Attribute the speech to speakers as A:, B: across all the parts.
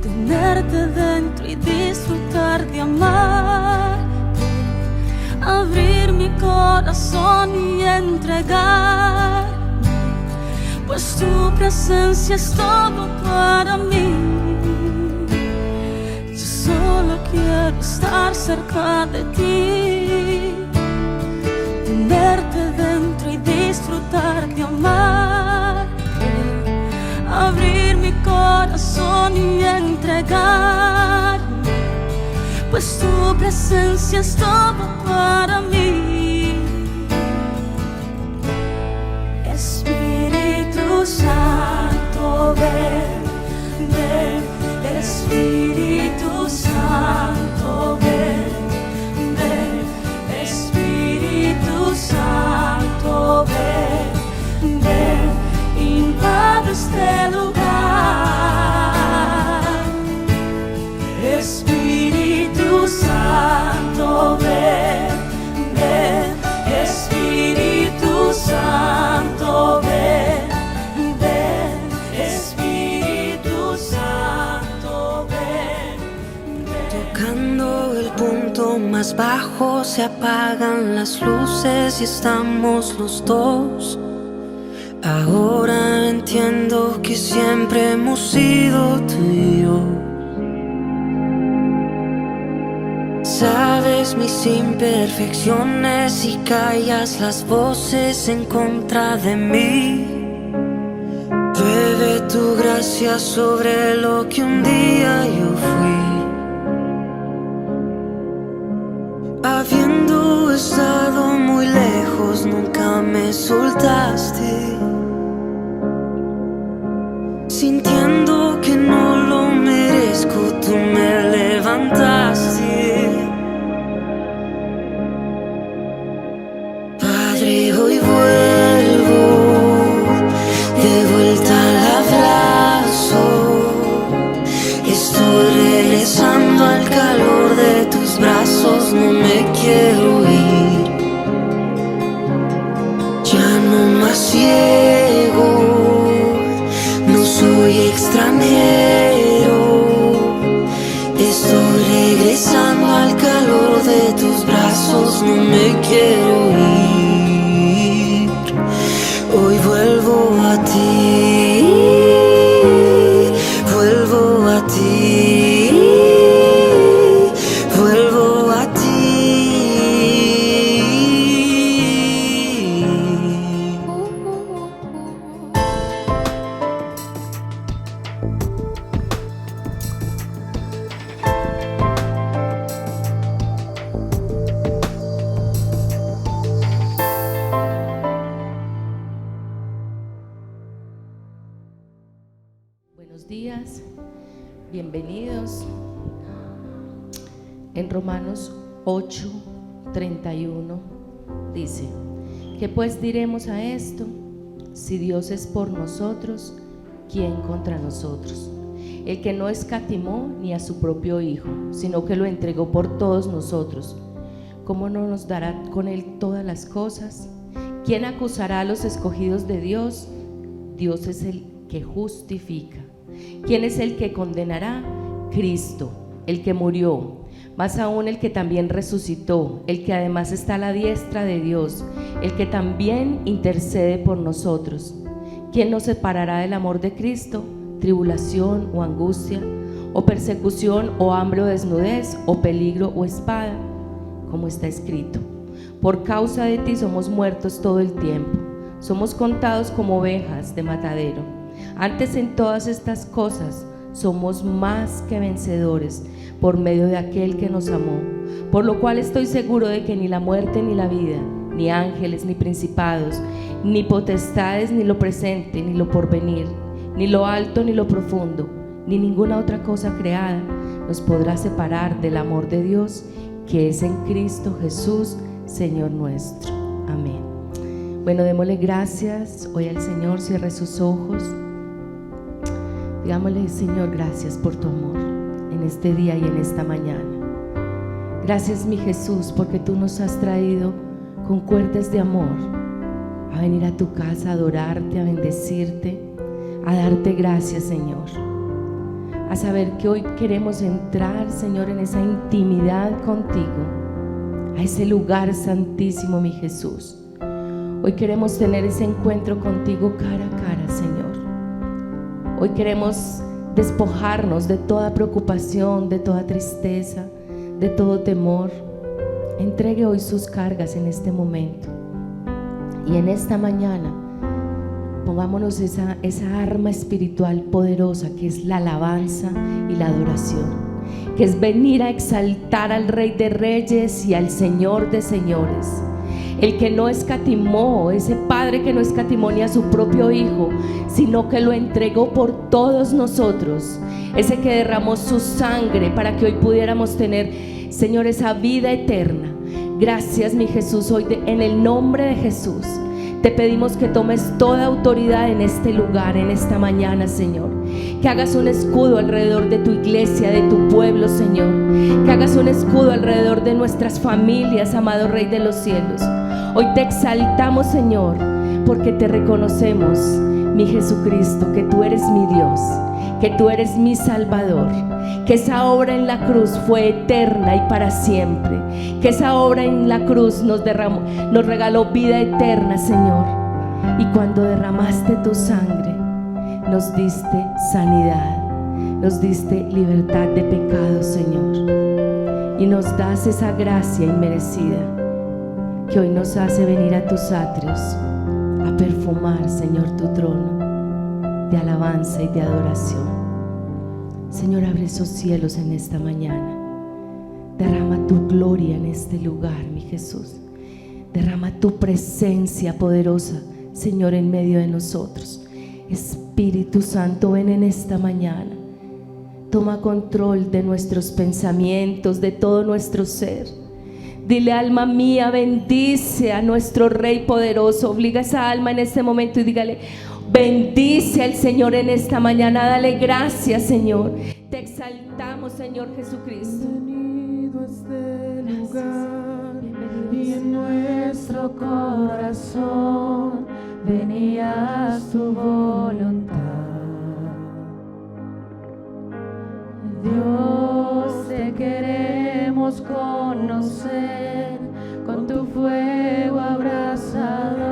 A: tenerte dentro y disfrutar de amarte, abrir mi corazón y entregarme, pues tu presencia es todo para mí. Yo solo quiero estar cerca de ti, tenerte dentro y disfrutar de amarte, abrir mi corazón y entregarme, pues tu presencia es todo para mí. Espíritu Santo, ven, ven. Espíritu Santo, ven, ven. Espíritu Santo, ven, ven. Invade este lugar. Espíritu Santo, ven, ven. Espíritu Santo, ven, ven. Espíritu Santo, ven, ven.
B: Tocando el punto más bajo se apagan las luces y estamos los dos. Ahora entiendo que siempre hemos sido tú y yo. Sabes mis imperfecciones y callas las voces en contra de mí. Bebe tu gracia sobre lo que un día yo fui. Habiendo estado muy lejos, nunca me soltaste. Sintiendo que no lo merezco, tú me levantaste. Padre, hoy vuelvo de vuelta al abrazo. Estoy regresando al calor de tus brazos, no me quiero ir. Ya no más ciego, no soy extranjero. Estoy regresando al calor de tus brazos, no me quiero ir. Hoy vuelvo a ti, vuelvo a ti, vuelvo a ti.
C: Buenos días, bienvenidos. En Romanos 8:31 dice: ¿qué pues diremos a esto? Si Dios es por nosotros, ¿quién contra nosotros? El que no escatimó ni a su propio Hijo, sino que lo entregó por todos nosotros, ¿cómo no nos dará con él todas las cosas? ¿Quién acusará a los escogidos de Dios? Dios es el que justifica. ¿Quién es el que condenará? Cristo, el que murió, más aún el que también resucitó, el que además está a la diestra de Dios, el que también intercede por nosotros. ¿Quién nos separará del amor de Cristo? ¿Tribulación o angustia, o persecución, o hambre o desnudez, o peligro o espada? Como está escrito: por causa de ti somos muertos todo el tiempo, somos contados como ovejas de matadero. Antes en todas estas cosas somos más que vencedores por medio de aquel que nos amó, por lo cual estoy seguro de que ni la muerte ni la vida, ni ángeles ni principados, ni potestades, ni lo presente ni lo porvenir, ni lo alto ni lo profundo, ni ninguna otra cosa creada nos podrá separar del amor de Dios que es en Cristo Jesús, Señor nuestro. Amén. Bueno, démosle gracias hoy al Señor. Cierre sus ojos. Digámosle: Señor, gracias por tu amor en este día y en esta mañana. Gracias, mi Jesús, porque tú nos has traído con cuerdas de amor a venir a tu casa, a adorarte, a bendecirte, a darte gracias, Señor, a saber que hoy queremos entrar, Señor, en esa intimidad contigo, a ese lugar santísimo, mi Jesús. Hoy queremos tener ese encuentro contigo cara a cara, Señor. Hoy queremos despojarnos de toda preocupación, de toda tristeza, de todo temor. Entregue hoy sus cargas en este momento. Y en esta mañana pongámonos esa arma espiritual poderosa que es la alabanza y la adoración, que es venir a exaltar al Rey de Reyes y al Señor de Señores, el que no escatimó, ese Padre que no escatimó ni a su propio Hijo, sino que lo entregó por todos nosotros, ese que derramó su sangre para que hoy pudiéramos tener, Señor, esa vida eterna. Gracias, mi Jesús, hoy en el nombre de Jesús te pedimos que tomes toda autoridad en este lugar, en esta mañana, Señor. Que hagas un escudo alrededor de tu iglesia, de tu pueblo, Señor. Que hagas un escudo alrededor de nuestras familias, amado Rey de los cielos. Hoy te exaltamos, Señor, porque te reconocemos, mi Jesucristo, que tú eres mi Dios, que tú eres mi Salvador, que esa obra en la cruz fue eterna y para siempre, que esa obra en la cruz nos regaló vida eterna, Señor. Y cuando derramaste tu sangre, nos diste sanidad, nos diste libertad de pecado, Señor, y nos das esa gracia inmerecida que hoy nos hace venir a tus atrios a perfumar, Señor, tu trono de alabanza y de adoración. Señor, abre esos cielos en esta mañana. Derrama tu gloria en este lugar, mi Jesús. Derrama tu presencia poderosa, Señor, en medio de nosotros. Espíritu Santo, ven en esta mañana. Toma control de nuestros pensamientos, de todo nuestro ser. Dile, alma mía, bendice a nuestro Rey poderoso. Obliga a esa alma en este momento y dígale: bendice al Señor en esta mañana. Dale gracias, Señor. Te exaltamos, Señor Jesucristo.
A: Bienvenido a este lugar y en nuestro corazón venía tu voluntad. Dios, te queremos conocer con tu fuego abrasador.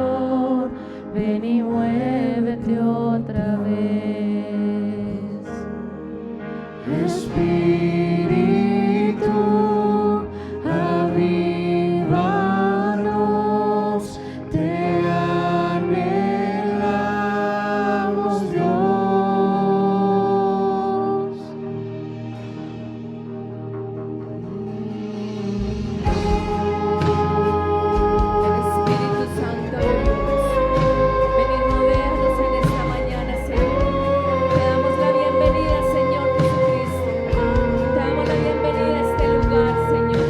A: Ven y muévete otra vez. Espíritu, avívanos, te anhelamos, Dios. El Espíritu Santo de Dios, ven y rodéanos en esta mañana, Señor. Te damos la bienvenida, Señor Jesucristo. Te damos la bienvenida a este lugar, Señor.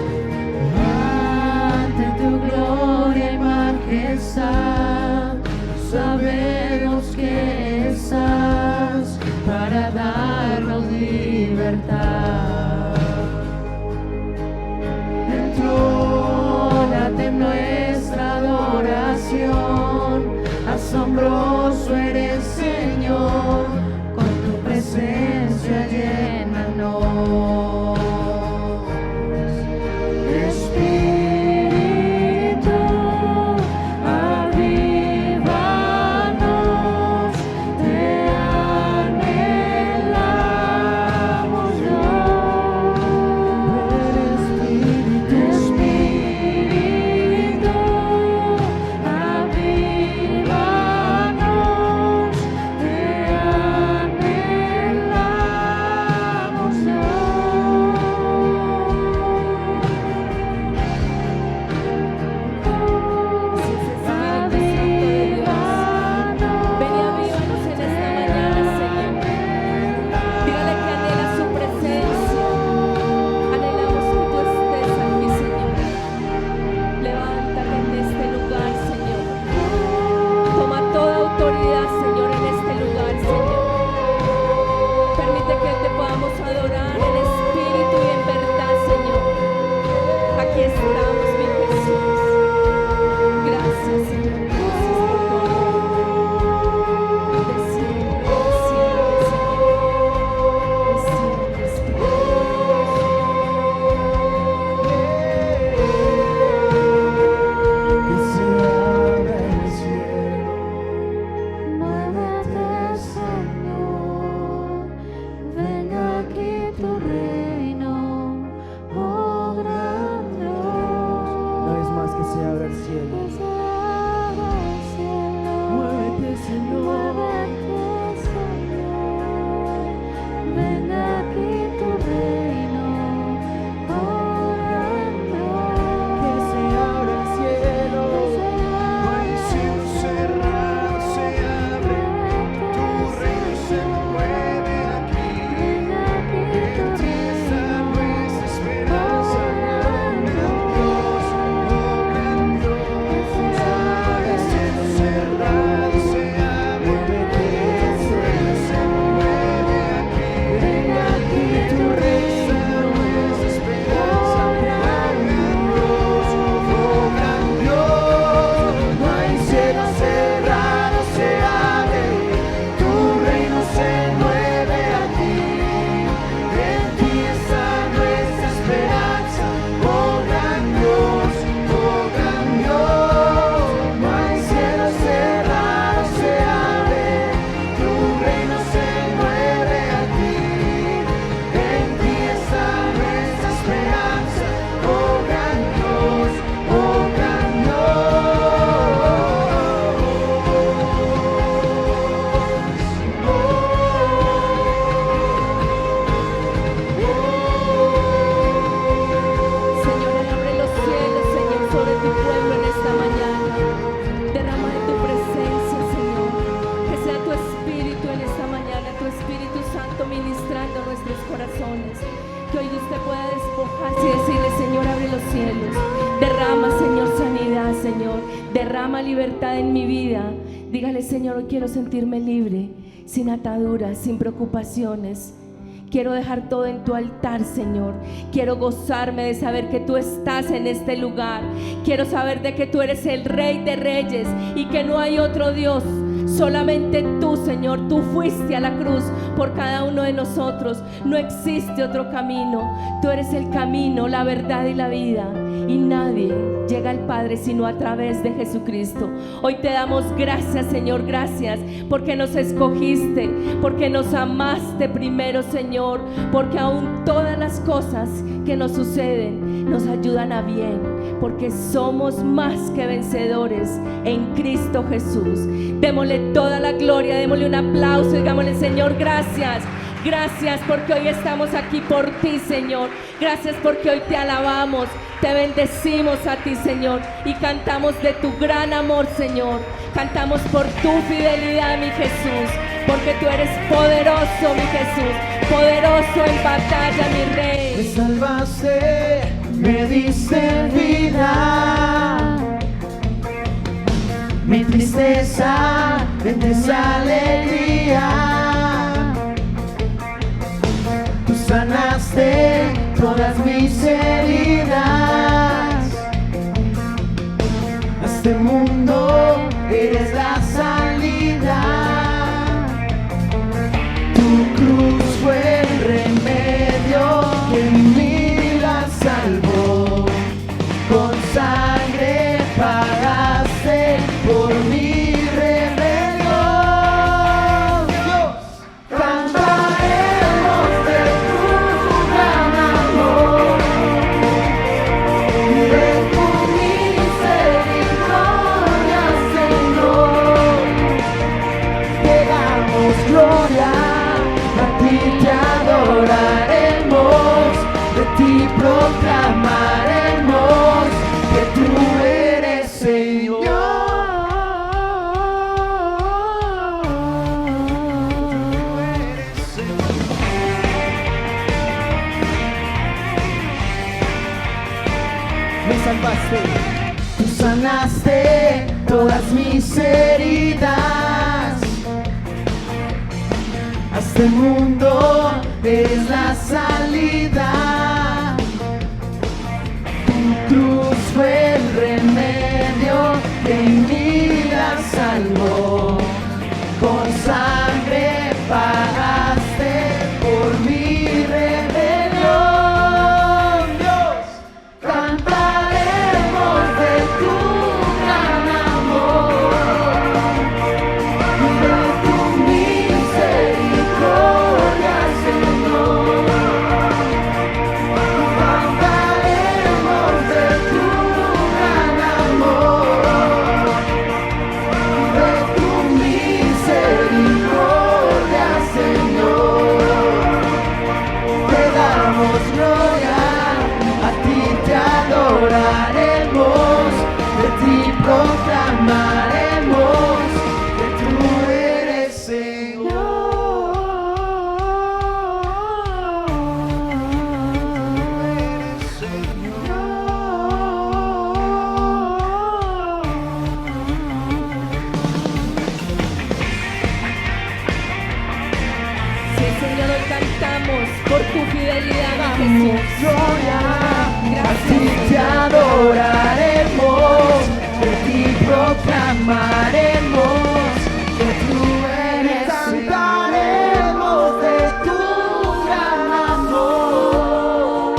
A: Ante tu gloria y majestad, sabemos que estás para darnos libertad. Entrónate en nuestra adoración, asombroso eres, Señor, con tu presencia llénanos. Espíritu, avívanos, te anhelamos, Dios. Espíritu, avívanos, te anhelamos. nuestros corazones. Que hoy usted pueda despojarse y decirle: Señor, abre los cielos. Derrama, Señor, sanidad, Señor. Derrama libertad en mi vida. Dígale: Señor, hoy quiero sentirme libre, sin ataduras, sin preocupaciones. Quiero dejar todo en tu altar, Señor. Quiero gozarme de saber que tú estás en este lugar. Quiero saber de que tú eres el Rey de Reyes y que no hay otro Dios. Solamente tú, Señor. Tú fuiste a la cruz por cada uno de nosotros. No existe otro camino. Tú eres el camino, la verdad y la vida. Y nadie llega al Padre sino a través de Jesucristo. Hoy te damos gracias, Señor, gracias porque nos escogiste, porque nos amaste primero, Señor, porque aún todas las cosas que nos suceden nos ayudan a bien, porque somos más que vencedores en Cristo Jesús. Démosle toda la gloria, démosle un aplauso, digámosle: Señor, gracias. Gracias porque hoy estamos aquí por ti, Señor. Gracias porque hoy te alabamos, te bendecimos a ti, Señor, y cantamos de tu gran amor, Señor. Cantamos por tu fidelidad, mi Jesús, porque tú eres poderoso, mi Jesús, poderoso en batalla, mi Rey.
D: Me salvaste, me diste vida. Mi tristeza, vendes alegría. Tú sanaste todas mis heridas. A este mundo eres la salida. Tu cruz fue el remedio que mi vida salvó. Con sangre pagaste por mi rebelión. Dios, cantaremos de tu gran amor y de tu misericordia, Señor. Te damos gloria, a ti te adoraremos, de ti proclamaremos que tú eres Señor. Me salvaste, tú sanaste todas mis heridas. A este mundo eres la salida. Tu cruz fue el remedio que mi vida salvó. Con sangre pagaste por mi rebelión. Dios, cantaremos de tu gran amor y de tu misericordia, Señor. Cantaremos de tu gran amor y de tu misericordia, Señor. Te damos gloria, a ti te adoraremos, de ti proclamaremos que tú eres Señor. Eres Señor.
A: Sí, Señor, hoy cantamos por tu fidelidad, mi
D: Damos
A: Jesús.
D: gloria, a
A: Gracias,
D: ti te
A: Señor.
D: adoraremos, de ti proclamaremos que tú eres. Cantaremos de tu gran amor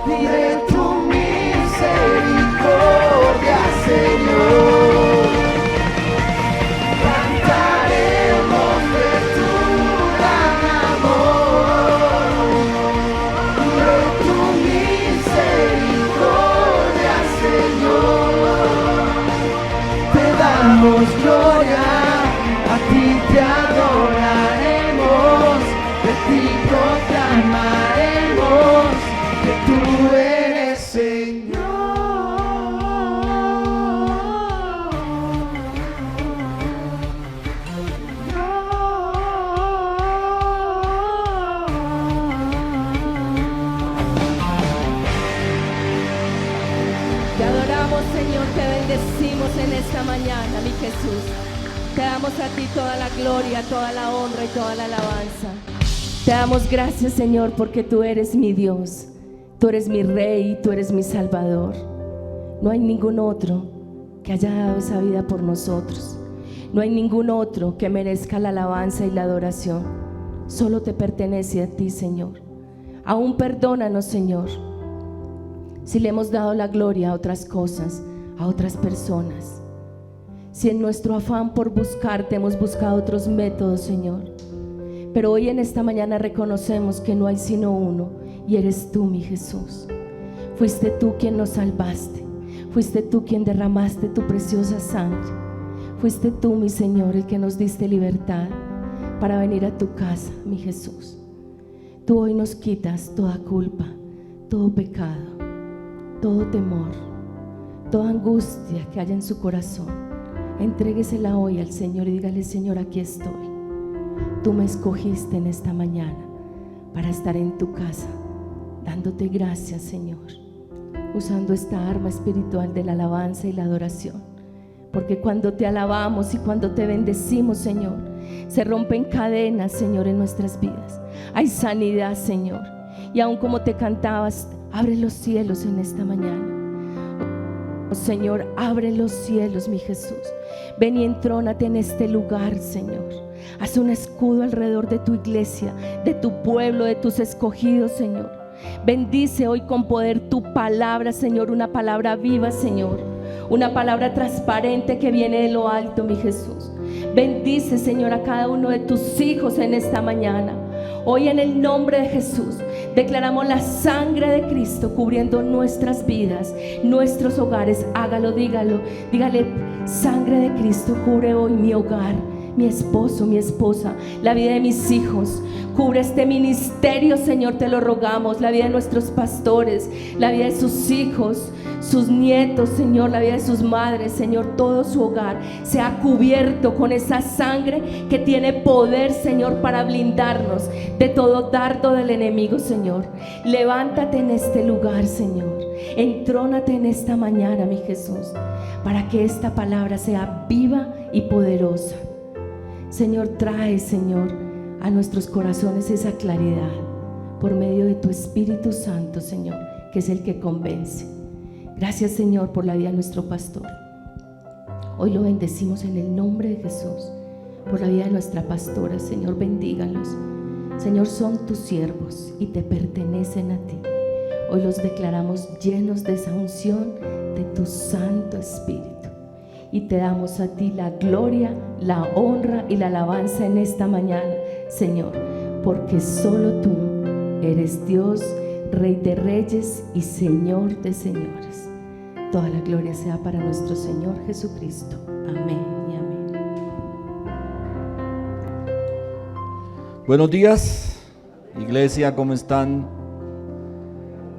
D: y de tu misericordia, Señor. Cantaremos de tu gran amor y de tu misericordia, Señor. Te damos gloria, a ti te adoraremos, de ti proclamaremos que tú eres Señor.
A: esta mañana, mi Jesús. Te damos a ti toda la gloria, toda la honra y toda la alabanza. Te damos gracias, Señor, porque tú eres mi Dios, tú eres mi Rey, tú eres mi Salvador. No hay ningún otro que haya dado esa vida por nosotros. No hay ningún otro que merezca la alabanza y la adoración. Solo te pertenece a ti, Señor. Aún perdónanos, Señor, si le hemos dado la gloria a otras cosas, a otras personas. Si en nuestro afán por buscarte hemos buscado otros métodos, Señor. Pero hoy en esta mañana reconocemos que no hay sino uno, y eres tú, mi Jesús. Fuiste tú quien nos salvaste. Fuiste tú quien derramaste tu preciosa sangre. Fuiste tú, mi Señor, el que nos diste libertad para venir a tu casa, mi Jesús. Tú hoy nos quitas toda culpa, todo pecado, todo temor, toda angustia que haya en su corazón. Entréguesela hoy al Señor y dígale: Señor, aquí estoy. Tú me escogiste en esta mañana para estar en tu casa, dándote gracias, Señor, usando esta arma espiritual de la alabanza y la adoración. Porque cuando te alabamos y cuando te bendecimos, Señor, se rompen cadenas, Señor, en nuestras vidas. Hay sanidad, Señor. Y aun como te cantabas, abre los cielos en esta mañana. Oh, Señor, abre los cielos, mi Jesús. Ven y entrónate en este lugar, Señor. Haz un escudo alrededor de tu iglesia, de tu pueblo, de tus escogidos, Señor. Bendice hoy con poder tu palabra, Señor, una palabra viva, Señor, una palabra transparente que viene de lo alto, mi Jesús. Bendice, Señor, a cada uno de tus hijos en esta mañana. Hoy en el nombre de Jesús declaramos la sangre de Cristo cubriendo nuestras vidas, nuestros hogares. Hágalo, dígalo, dígale: sangre de Cristo cubre hoy mi hogar, mi esposo, mi esposa, la vida de mis hijos. Cubre este ministerio, Señor, te lo rogamos, la vida de nuestros pastores, la vida de sus hijos, sus nietos, Señor, la vida de sus madres, Señor, todo su hogar sea cubierto con esa sangre que tiene poder, Señor, para blindarnos de todo dardo del enemigo, Señor. Levántate en este lugar, Señor. Entrónate en esta mañana, mi Jesús, para que esta palabra sea viva y poderosa. Señor, trae, Señor, a nuestros corazones esa claridad por medio de tu Espíritu Santo, Señor, que es el que convence. Gracias, Señor, por la vida de nuestro pastor. Hoy lo bendecimos en el nombre de Jesús, por la vida de nuestra pastora. Señor, bendígalos. Señor, son tus siervos y te pertenecen a ti. Hoy los declaramos llenos de esa unción de tu Santo Espíritu. Y te damos a ti la gloria, la honra y la alabanza en esta mañana, Señor, porque solo tú eres Dios, Rey de reyes y Señor de señores. Toda la gloria sea para nuestro Señor Jesucristo. Amén y amén.
E: Buenos días, iglesia, ¿cómo están?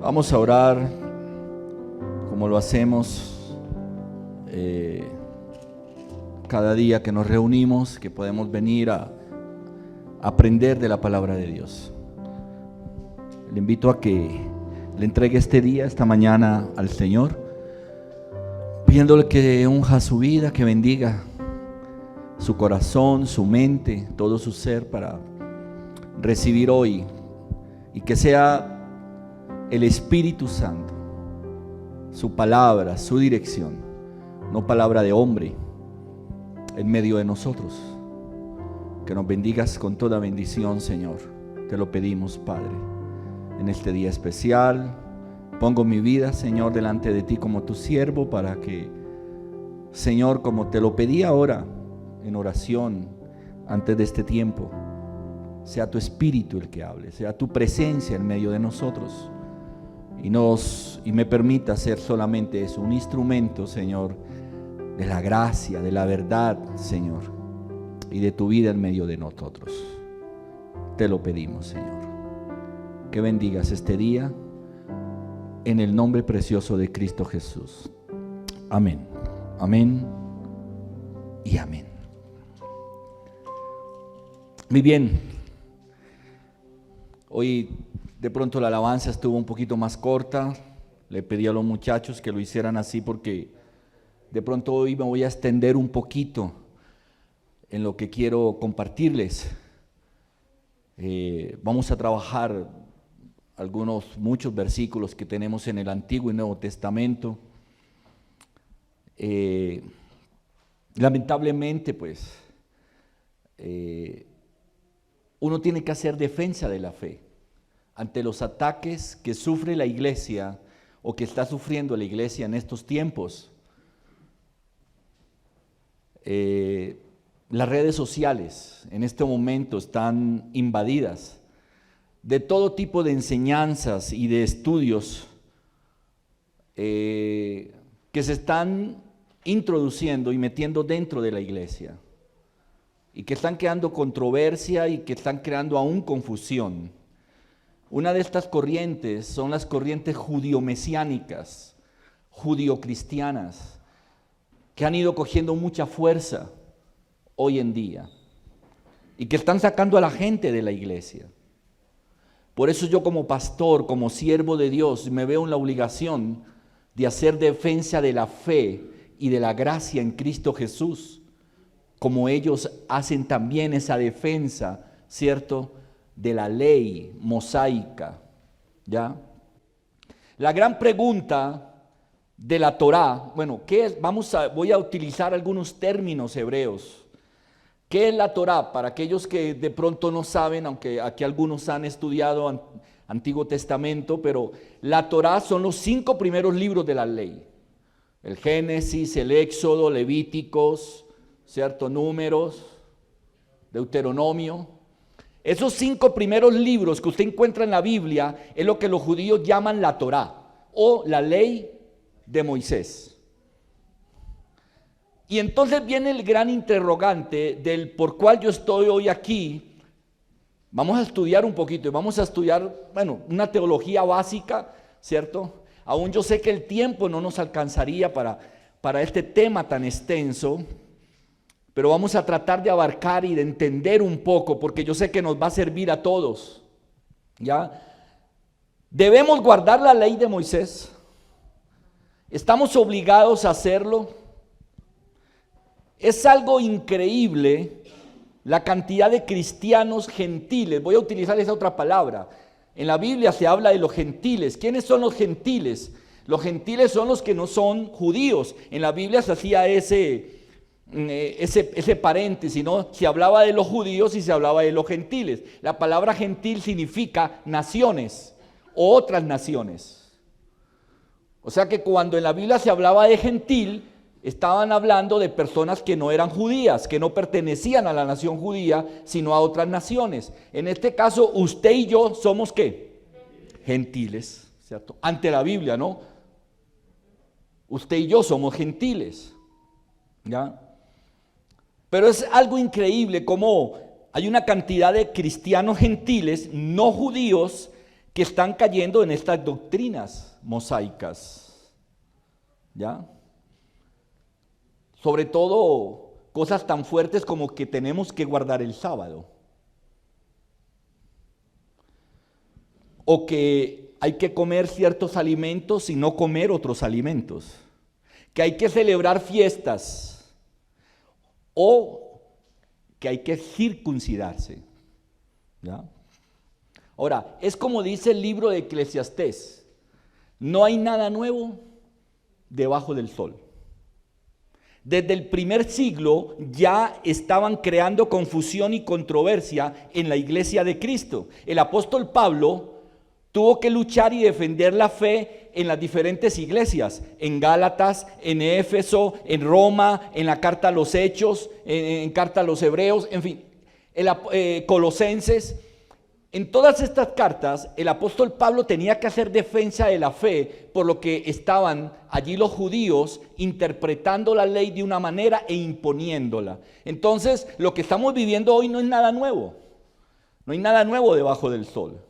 E: Vamos a orar como lo hacemos cada día que nos reunimos, que podemos venir a aprender de la palabra de Dios. Le invito a que le entregue este día, esta mañana al Señor, pidiéndole que unja su vida, que bendiga su corazón, su mente, todo su ser para recibir hoy, y que sea el Espíritu Santo, su palabra, su dirección, no palabra de hombre, en medio de nosotros. Que nos bendigas con toda bendición, Señor. Te lo pedimos, Padre, en este día especial. Pongo mi vida, Señor, delante de ti como tu siervo, para que, Señor, como te lo pedí ahora en oración antes de este tiempo, sea tu Espíritu el que hable, sea tu presencia en medio de nosotros, y me permita ser solamente eso, un instrumento, Señor, de la gracia, de la verdad, Señor, y de tu vida en medio de nosotros. Te lo pedimos, Señor. Que bendigas este día en el nombre precioso de Cristo Jesús. Amén, amén y amén. Muy bien. Hoy de pronto la alabanza estuvo un poquito más corta. Le pedí a los muchachos que lo hicieran así porque De pronto hoy me voy a extender un poquito en lo que quiero compartirles. Vamos a trabajar muchos versículos que tenemos en el Antiguo y Nuevo Testamento. Lamentablemente, pues, uno tiene que hacer defensa de la fe ante los ataques que sufre la iglesia o que está sufriendo la iglesia en estos tiempos. Las redes sociales en este momento están invadidas de todo tipo de enseñanzas y de estudios que se están introduciendo y metiendo dentro de la iglesia y que están creando controversia y que están creando aún confusión. Una de estas corrientes son las corrientes judío-mesiánicas, judío-cristianas, que han ido cogiendo mucha fuerza hoy en día y que están sacando a la gente de la iglesia. Por eso yo como pastor, como siervo de Dios, me veo en la obligación de hacer defensa de la fe y de la gracia en Cristo Jesús, como ellos hacen también esa defensa, ¿cierto?, de la ley mosaica, ¿ya? La gran pregunta de la Torá, bueno, ¿qué es? Voy a utilizar algunos términos hebreos. ¿Qué es la Torá? Para aquellos que de pronto no saben, aunque aquí algunos han estudiado Antiguo Testamento, pero la Torá son los 5 primeros libros de la ley. El Génesis, el Éxodo, Levíticos, ¿cierto? Números, Deuteronomio. Esos 5 primeros libros que usted encuentra en la Biblia es lo que los judíos llaman la Torá o la ley de Moisés. Y entonces viene el gran interrogante del por cual yo estoy hoy aquí. Vamos a estudiar un poquito y vamos a estudiar, una teología básica, ¿cierto? Aún yo sé que el tiempo no nos alcanzaría para este tema tan extenso, pero vamos a tratar de abarcar y de entender un poco, porque yo sé que nos va a servir a todos, ¿ya? ¿Debemos guardar la ley de Moisés? ¿Estamos obligados a hacerlo? Es algo increíble la cantidad de cristianos gentiles. Voy a utilizar esa otra palabra. En la Biblia se habla de los gentiles. ¿Quiénes son los gentiles? Los gentiles son los que no son judíos. En la Biblia se hacía ese paréntesis, ¿no? Se hablaba de los judíos y se hablaba de los gentiles. La palabra gentil significa naciones o otras naciones. O sea que cuando en la Biblia se hablaba de gentil, estaban hablando de personas que no eran judías, que no pertenecían a la nación judía, sino a otras naciones. En este caso, usted y yo somos ¿qué? Gentiles, ¿cierto? Ante la Biblia, ¿no? Usted y yo somos gentiles, ¿ya? Pero es algo increíble cómo hay una cantidad de cristianos gentiles, no judíos, que están cayendo en estas doctrinas mosaicas, ¿ya? Sobre todo cosas tan fuertes como que tenemos que guardar el sábado, o que hay que comer ciertos alimentos y no comer otros alimentos, que hay que celebrar fiestas, o que hay que circuncidarse, ¿ya? Ahora, es como dice el libro de Eclesiastés: no hay nada nuevo debajo del sol. Desde el primer siglo ya estaban creando confusión y controversia en la iglesia de Cristo. El apóstol Pablo tuvo que luchar y defender la fe en las diferentes iglesias, en Gálatas, en Éfeso, en Roma, en la carta a los Hechos, en carta a los Hebreos, en fin, Colosenses. En todas estas cartas, el apóstol Pablo tenía que hacer defensa de la fe, por lo que estaban allí los judíos interpretando la ley de una manera e imponiéndola. Entonces, lo que estamos viviendo hoy no es nada nuevo. No hay nada nuevo debajo del sol.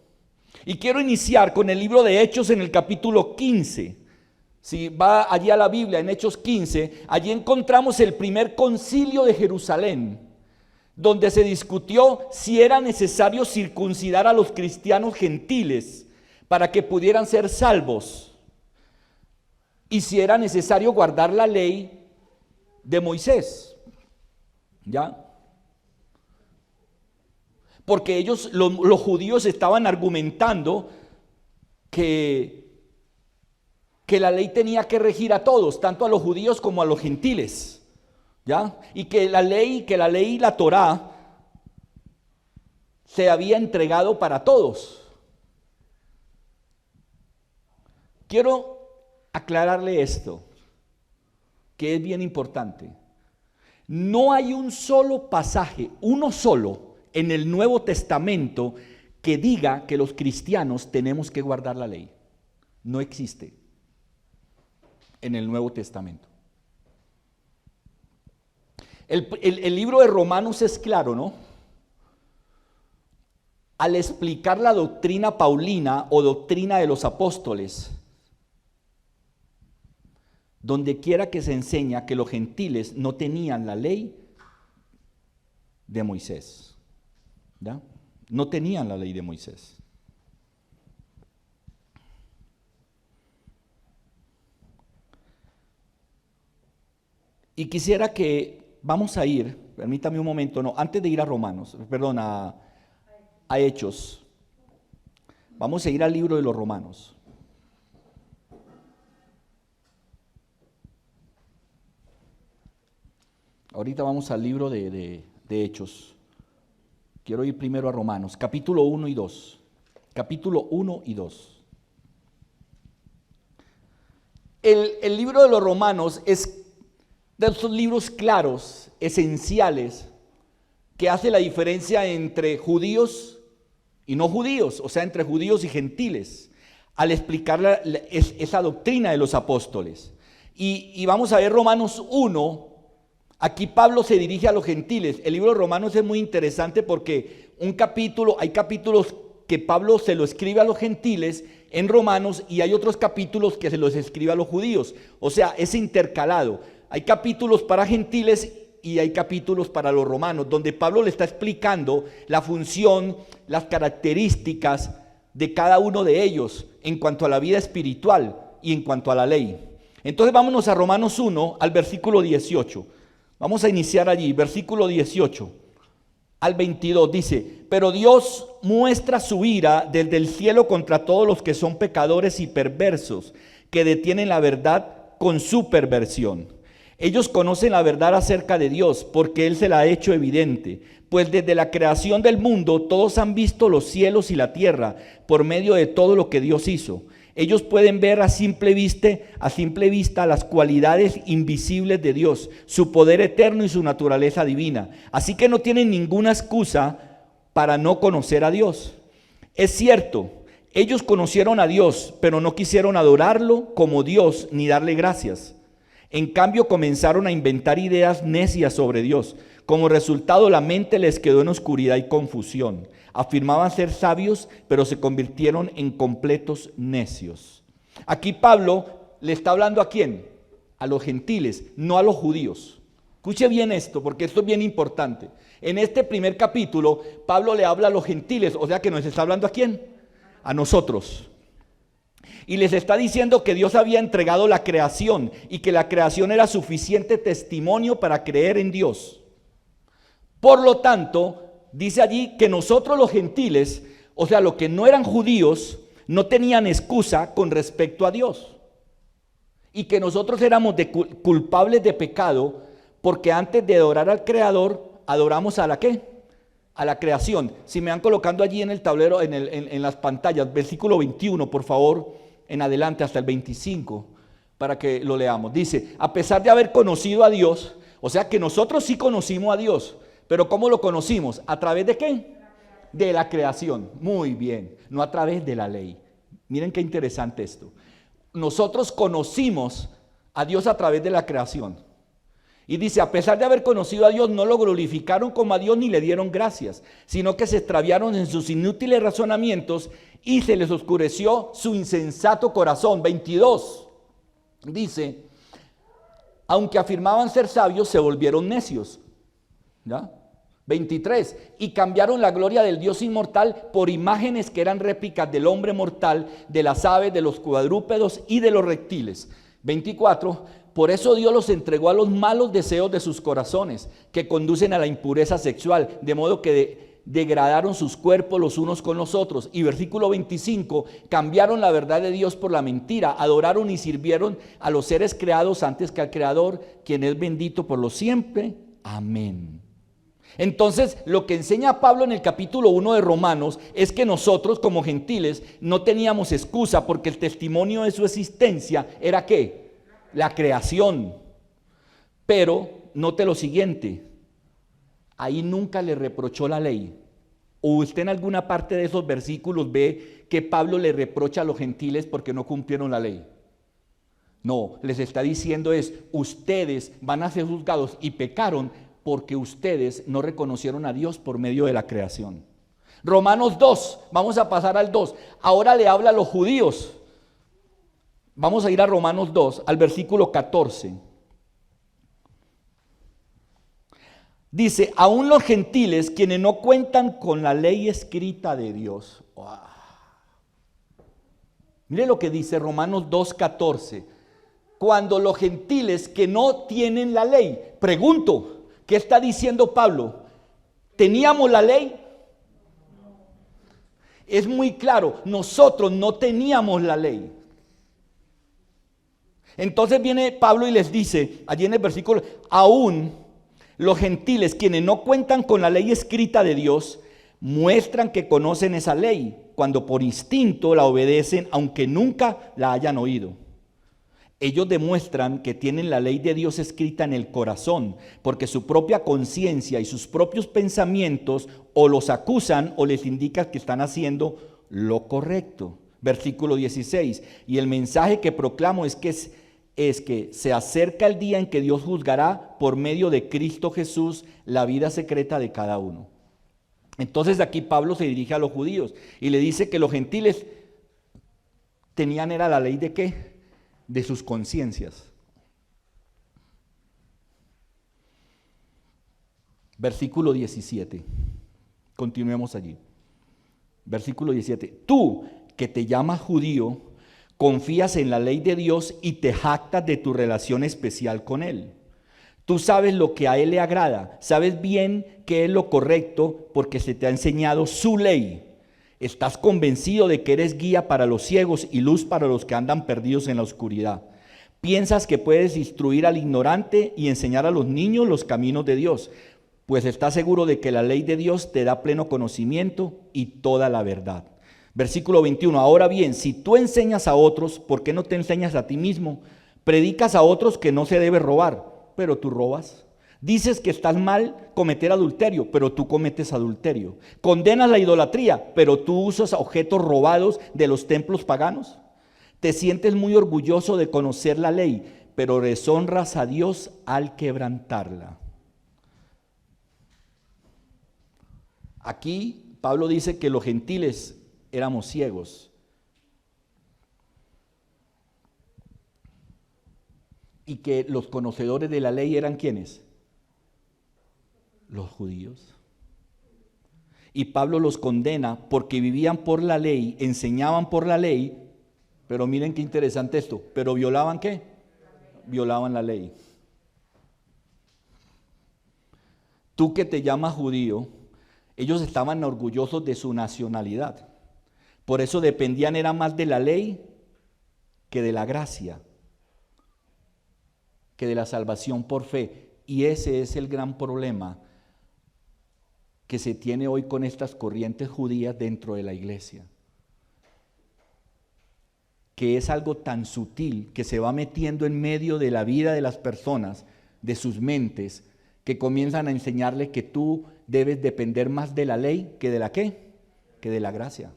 E: Y quiero iniciar con el libro de Hechos en el capítulo 15. Si va allí a la Biblia, en Hechos 15, allí encontramos el primer concilio de Jerusalén, donde se discutió si era necesario circuncidar a los cristianos gentiles para que pudieran ser salvos, y si era necesario guardar la ley de Moisés. ¿Ya? Porque ellos, los judíos, estaban argumentando que la ley tenía que regir a todos, tanto a los judíos como a los gentiles. ¿Ya? Y que la ley y la Torá se había entregado para todos. Quiero aclararle esto, que es bien importante. No hay un solo pasaje, uno solo, en el Nuevo Testamento que diga que los cristianos tenemos que guardar la ley. No existe en el Nuevo Testamento. El libro de Romanos es claro, ¿no? Al explicar la doctrina paulina o doctrina de los apóstoles, donde quiera que se enseña que los gentiles no tenían la ley de Moisés, ¿ya? No tenían la ley de Moisés. Y quisiera que vamos a ir, permítame un momento, no, antes de ir a Romanos, perdón, a Hechos, vamos a ir al libro de los Romanos. Ahorita vamos al libro de Hechos. Quiero ir primero a Romanos, capítulo 1 y 2. Capítulo 1 y 2. El libro de los Romanos es de esos libros claros, esenciales, que hace la diferencia entre judíos y no judíos, o sea, entre judíos y gentiles, al explicar esa doctrina de los apóstoles. Y vamos a ver Romanos 1. Aquí Pablo se dirige a los gentiles. El libro de Romanos es muy interesante porque hay capítulos que Pablo se lo escribe a los gentiles en Romanos y hay otros capítulos que se los escribe a los judíos. O sea, es intercalado. Hay capítulos para gentiles y hay capítulos para los romanos, donde Pablo le está explicando la función, las características de cada uno de ellos en cuanto a la vida espiritual y en cuanto a la ley. Entonces vámonos a Romanos 1, al versículo 18. Vamos a iniciar allí, versículo 18 al 22, dice: pero Dios muestra su ira desde el cielo contra todos los que son pecadores y perversos, que detienen la verdad con su perversión. Ellos conocen la verdad acerca de Dios, porque Él se la ha hecho evidente. Pues desde la creación del mundo todos han visto los cielos y la tierra por medio de todo lo que Dios hizo. Ellos pueden ver a simple vista las cualidades invisibles de Dios, su poder eterno y su naturaleza divina. Así que no tienen ninguna excusa para no conocer a Dios. Es cierto, ellos conocieron a Dios, pero no quisieron adorarlo como Dios ni darle gracias. En cambio, comenzaron a inventar ideas necias sobre Dios. Como resultado, la mente les quedó en oscuridad y confusión. Afirmaban ser sabios, pero se convirtieron en completos necios. Aquí Pablo le está hablando ¿a quién? A los gentiles, no a los judíos. Escuche bien esto, porque esto es bien importante. En este primer capítulo, Pablo le habla a los gentiles, o sea que nos está hablando ¿a quién? A nosotros. Y les está diciendo que Dios había entregado la creación y que la creación era suficiente testimonio para creer en Dios. Por lo tanto, dice allí que nosotros los gentiles, o sea, los que no eran judíos, no tenían excusa con respecto a Dios. Y que nosotros éramos culpables de pecado porque antes de adorar al Creador, adoramos a la ¿qué? A la creación. Si me van colocando allí en el tablero, en las pantallas, versículo 21, por favor, en adelante hasta el 25, para que lo leamos. Dice: a pesar de haber conocido a Dios, o sea que nosotros sí conocimos a Dios, pero ¿cómo lo conocimos? ¿A través de qué? De la creación. Muy bien, no a través de la ley. Miren qué interesante esto. Nosotros conocimos a Dios a través de la creación. Y dice: a pesar de haber conocido a Dios, no lo glorificaron como a Dios ni le dieron gracias, sino que se extraviaron en sus inútiles razonamientos y se les oscureció su insensato corazón. 22, dice: aunque afirmaban ser sabios, se volvieron necios. ¿Ya? 23, y cambiaron la gloria del Dios inmortal por imágenes que eran réplicas del hombre mortal, de las aves, de los cuadrúpedos y de los reptiles. 24, Por eso Dios los entregó a los malos deseos de sus corazones, que conducen a la impureza sexual, de modo que degradaron sus cuerpos los unos con los otros. Y versículo 25, cambiaron la verdad de Dios por la mentira, adoraron y sirvieron a los seres creados antes que al Creador, quien es bendito por lo siempre. Amén. Entonces, lo que enseña Pablo en el capítulo 1 de Romanos es que nosotros como gentiles no teníamos excusa, porque el testimonio de su existencia era ¿qué? La creación. Pero note lo siguiente, ahí nunca le reprochó la ley. ¿O usted en alguna parte de esos versículos ve que Pablo le reprocha a los gentiles porque no cumplieron la ley? No, les está diciendo ustedes van a ser juzgados y pecaron porque ustedes no reconocieron a Dios por medio de la creación. Romanos 2, vamos a pasar al 2. Ahora le habla a los judíos. Vamos a ir a Romanos 2, al versículo 14. Dice, aún los gentiles, quienes no cuentan con la ley escrita de Dios. Wow. Mire lo que dice Romanos 2, 14. Cuando los gentiles que no tienen la ley, pregunto, ¿qué está diciendo Pablo? ¿Teníamos la ley? Es muy claro, nosotros no teníamos la ley. Entonces viene Pablo y les dice, allí en el versículo, aún los gentiles, quienes no cuentan con la ley escrita de Dios, muestran que conocen esa ley, cuando por instinto la obedecen, aunque nunca la hayan oído. Ellos demuestran que tienen la ley de Dios escrita en el corazón, porque su propia conciencia y sus propios pensamientos o los acusan o les indican que están haciendo lo correcto. Versículo 16, y el mensaje que proclamo es que se acerca el día en que Dios juzgará por medio de Cristo Jesús la vida secreta de cada uno. Entonces aquí Pablo se dirige a los judíos y le dice que los gentiles tenían era la ley de ¿qué? De sus conciencias. Versículo 17. Continuemos allí. Versículo 17. Tú que te llamas judío, confías en la ley de Dios y te jactas de tu relación especial con Él. Tú sabes lo que a Él le agrada, sabes bien qué es lo correcto porque se te ha enseñado su ley. Estás convencido de que eres guía para los ciegos y luz para los que andan perdidos en la oscuridad. Piensas que puedes instruir al ignorante y enseñar a los niños los caminos de Dios, pues estás seguro de que la ley de Dios te da pleno conocimiento y toda la verdad. Versículo 21, ahora bien, si tú enseñas a otros, ¿por qué no te enseñas a ti mismo? Predicas a otros que no se debe robar, pero tú robas. Dices que estás mal cometer adulterio, pero tú cometes adulterio. Condenas la idolatría, pero tú usas objetos robados de los templos paganos. Te sientes muy orgulloso de conocer la ley, pero deshonras a Dios al quebrantarla. Aquí Pablo dice que los gentiles éramos ciegos. Y que los conocedores de la ley eran ¿quiénes? Los judíos. Y Pablo los condena porque vivían por la ley, enseñaban por la ley, pero miren qué interesante esto, pero violaban ¿qué? Violaban la ley. Tú que te llamas judío, ellos estaban orgullosos de su nacionalidad. Por eso dependían era más de la ley que de la gracia, que de la salvación por fe. Y ese es el gran problema que se tiene hoy con estas corrientes judías dentro de la iglesia. Que es algo tan sutil que se va metiendo en medio de la vida de las personas, de sus mentes, que comienzan a enseñarle que tú debes depender más de la ley que de la ¿qué? Que de la gracia.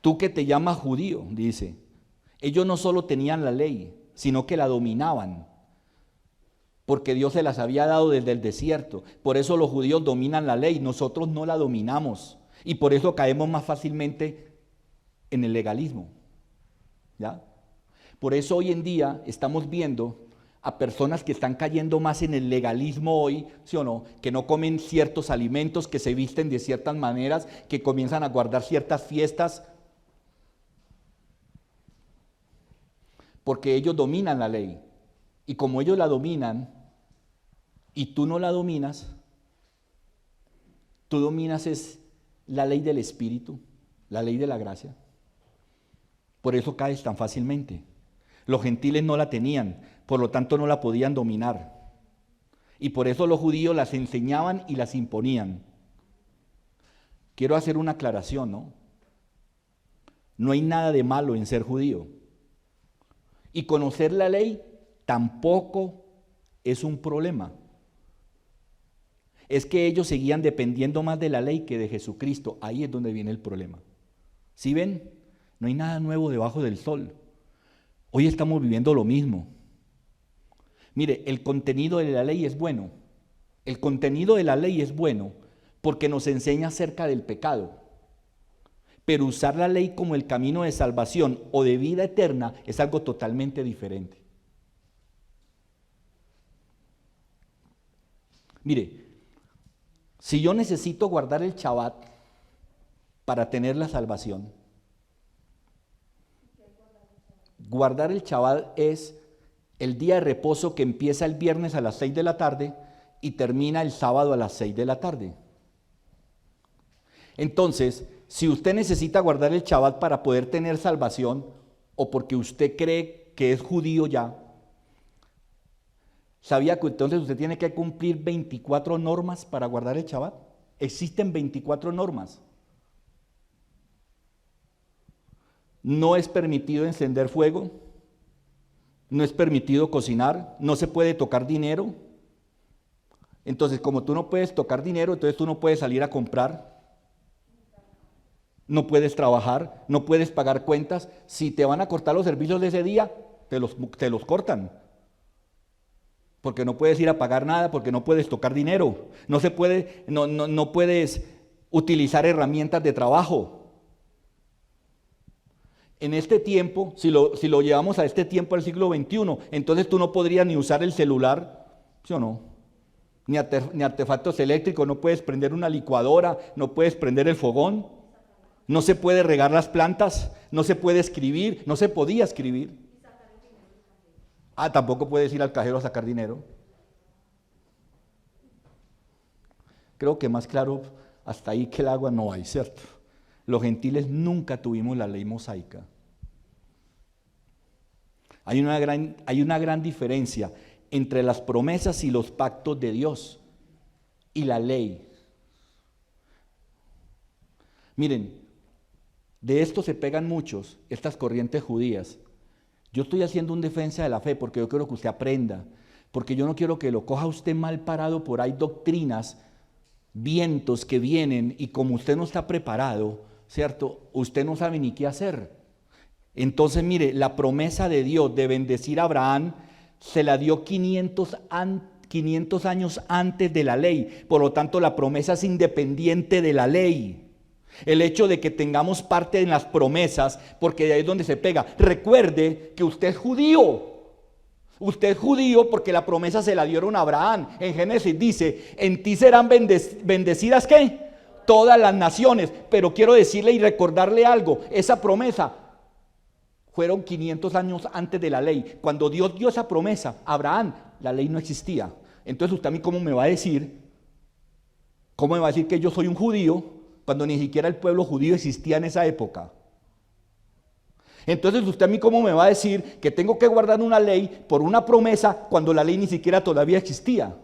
E: Tú que te llamas judío, dice, ellos no solo tenían la ley, sino que la dominaban, porque Dios se las había dado desde el desierto. Por eso los judíos dominan la ley, nosotros no la dominamos, y por eso caemos más fácilmente en el legalismo, ¿ya? Por eso hoy en día estamos viendo a personas que están cayendo más en el legalismo hoy, ¿sí o no? Que no comen ciertos alimentos, que se visten de ciertas maneras, que comienzan a guardar ciertas fiestas. porque ellos dominan la ley. Y como ellos la dominan y tú no la dominas, tú dominas es la ley del Espíritu, la ley de la gracia. Por eso caes tan fácilmente. Los gentiles no la tenían, por lo tanto no la podían dominar. Y por eso los judíos las enseñaban y las imponían. Quiero hacer una aclaración, ¿no? No hay nada de malo en ser judío. Y conocer la ley tampoco es un problema. Es que ellos seguían dependiendo más de la ley que de Jesucristo. Ahí es donde viene el problema. ¿Sí ven? No hay nada nuevo debajo del sol. Hoy estamos viviendo lo mismo. Mire, el contenido de la ley es bueno. El contenido de la ley es bueno porque nos enseña acerca del pecado. Pero usar la ley como el camino de salvación o de vida eterna es algo totalmente diferente. Mire, si yo necesito guardar el Shabbat para tener la salvación, guardar el Shabbat es el día de reposo que empieza el viernes a las 6 de la tarde y termina el sábado a las 6 de la tarde. Entonces, si usted necesita guardar el Shabbat para poder tener salvación o porque usted cree que es judío ya, ¿sabía que entonces usted tiene que cumplir 24 normas para guardar el Shabbat? Existen 24 normas. No es permitido encender fuego, no es permitido cocinar, no se puede tocar dinero. Entonces, como tú no puedes tocar dinero, entonces tú no puedes salir a comprar, no puedes trabajar, no puedes pagar cuentas. Si te van a cortar los servicios de ese día, te los cortan. Porque no puedes ir a pagar nada, porque no puedes tocar dinero, no puedes utilizar herramientas de trabajo. En este tiempo, si lo llevamos a este tiempo al siglo XXI, entonces tú no podrías ni usar el celular, ¿sí o no? Ni artefactos eléctricos, no puedes prender una licuadora, no puedes prender el fogón, no se puede regar las plantas, no se puede escribir, no se podía escribir. Tampoco puedes ir al cajero a sacar dinero. Creo que más claro hasta ahí que el agua no hay, ¿cierto? Los gentiles nunca tuvimos la ley mosaica. Hay una gran diferencia entre las promesas y los pactos de Dios y la ley. Miren, de esto se pegan muchos, estas corrientes judías. Yo estoy haciendo un defensa de la fe porque yo quiero que usted aprenda, porque yo no quiero que lo coja usted mal parado por ahí doctrinas, vientos que vienen y como usted no está preparado, ¿cierto? Usted no sabe ni qué hacer. Entonces, mire, la promesa de Dios de bendecir a Abraham se la dio 500 años antes de la ley. Por lo tanto, la promesa es independiente de la ley. El hecho de que tengamos parte en las promesas, porque de ahí es donde se pega. Recuerde que usted es judío. Usted es judío porque la promesa se la dieron a Abraham. En Génesis dice, en ti serán bendecidas, ¿qué? Todas las naciones. Pero quiero decirle y recordarle algo. Esa promesa fueron 500 años antes de la ley. Cuando Dios dio esa promesa a Abraham, la ley no existía. Entonces usted a mí ¿cómo me va a decir que yo soy un judío cuando ni siquiera el pueblo judío existía en esa época? Entonces usted a mí ¿cómo me va a decir que tengo que guardar una ley por una promesa cuando la ley ni siquiera todavía existía?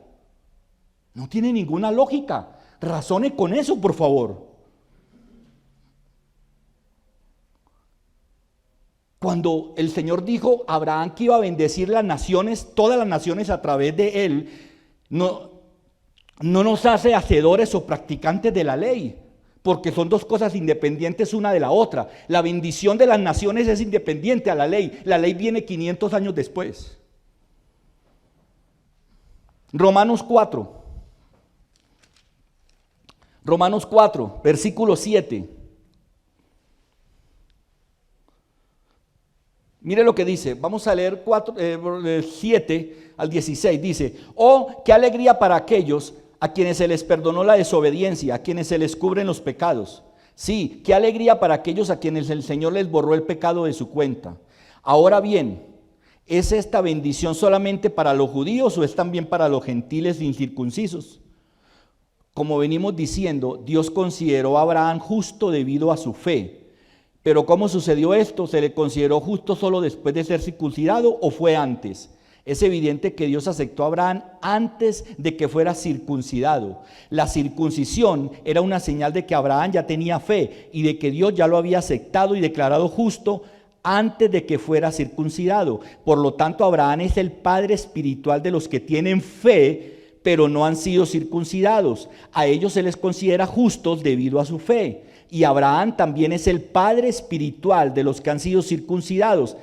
E: No tiene ninguna lógica. Razone con eso, por favor. Cuando el Señor dijo a Abraham que iba a bendecir las naciones, todas las naciones a través de él, no nos hace hacedores o practicantes de la ley, porque son dos cosas independientes una de la otra. La bendición de las naciones es independiente a la ley. La ley viene 500 años después. Romanos 4, versículo 7. Mire lo que dice, vamos a leer 7 al 16, dice, oh, qué alegría para aquellos a quienes se les perdonó la desobediencia, a quienes se les cubren los pecados. Sí, qué alegría para aquellos a quienes el Señor les borró el pecado de su cuenta. Ahora bien, ¿Es esta bendición solamente para los judíos o es también para los gentiles incircuncisos? Como venimos diciendo, Dios consideró a Abraham justo debido a su fe. Pero ¿cómo sucedió esto? ¿Se le consideró justo solo después de ser circuncidado o fue antes? Es evidente que Dios aceptó a Abraham antes de que fuera circuncidado. La circuncisión era una señal de que Abraham ya tenía fe y de que Dios ya lo había aceptado y declarado justo antes de que fuera circuncidado. Por lo tanto, Abraham es el padre espiritual de los que tienen fe, pero no han sido circuncidados. A ellos se les considera justos debido a su fe. Y Abraham también es el padre espiritual de los que han sido circuncidados,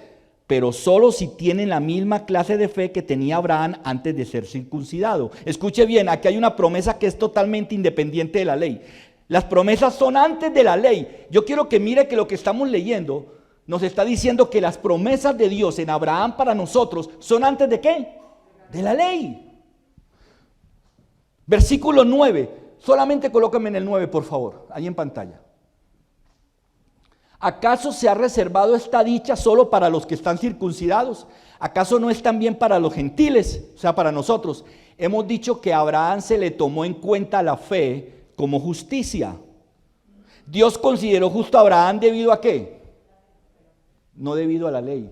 E: pero solo si tienen la misma clase de fe que tenía Abraham antes de ser circuncidado. Escuche bien, aquí hay una promesa que es totalmente independiente de la ley. Las promesas son antes de la ley. Yo quiero que mire que lo que estamos leyendo nos está diciendo que las promesas de Dios en Abraham para nosotros son antes de ¿qué? De la ley. Versículo 9, solamente colócame en el 9 por favor, ahí en pantalla. ¿Acaso se ha reservado esta dicha solo para los que están circuncidados? ¿Acaso no es también para los gentiles? O sea, para nosotros. Hemos dicho que a Abraham se le tomó en cuenta la fe como justicia. Dios consideró justo a Abraham debido a ¿qué? No debido a la ley.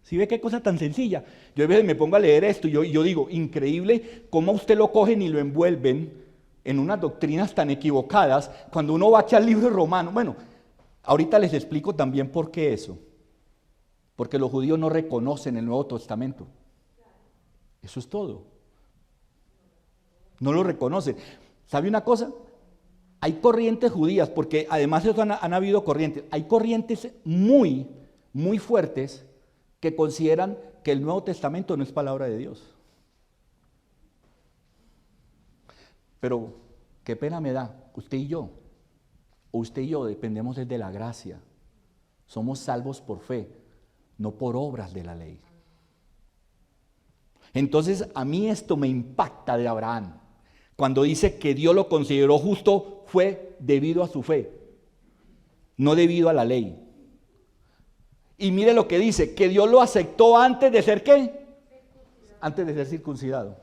E: ¿Sí ve qué cosa tan sencilla? Yo a veces me pongo a leer esto y yo digo, increíble cómo a usted lo cogen y lo envuelven en unas doctrinas tan equivocadas cuando uno va aquí al libro romano. Bueno, ahorita les explico también por qué eso. Porque los judíos no reconocen el Nuevo Testamento. Eso es todo. No lo reconocen. ¿Sabe una cosa? Hay corrientes judías, porque además de eso han habido corrientes. Hay corrientes muy, muy fuertes que consideran que el Nuevo Testamento no es palabra de Dios. Pero qué pena me da, usted y yo dependemos de la gracia. Somos salvos por fe, no por obras de la ley. Entonces a mí esto me impacta de Abraham. Cuando dice que Dios lo consideró justo fue debido a su fe, no debido a la ley. Y mire lo que dice, que Dios lo aceptó antes de ser ¿qué? Antes de ser circuncidado.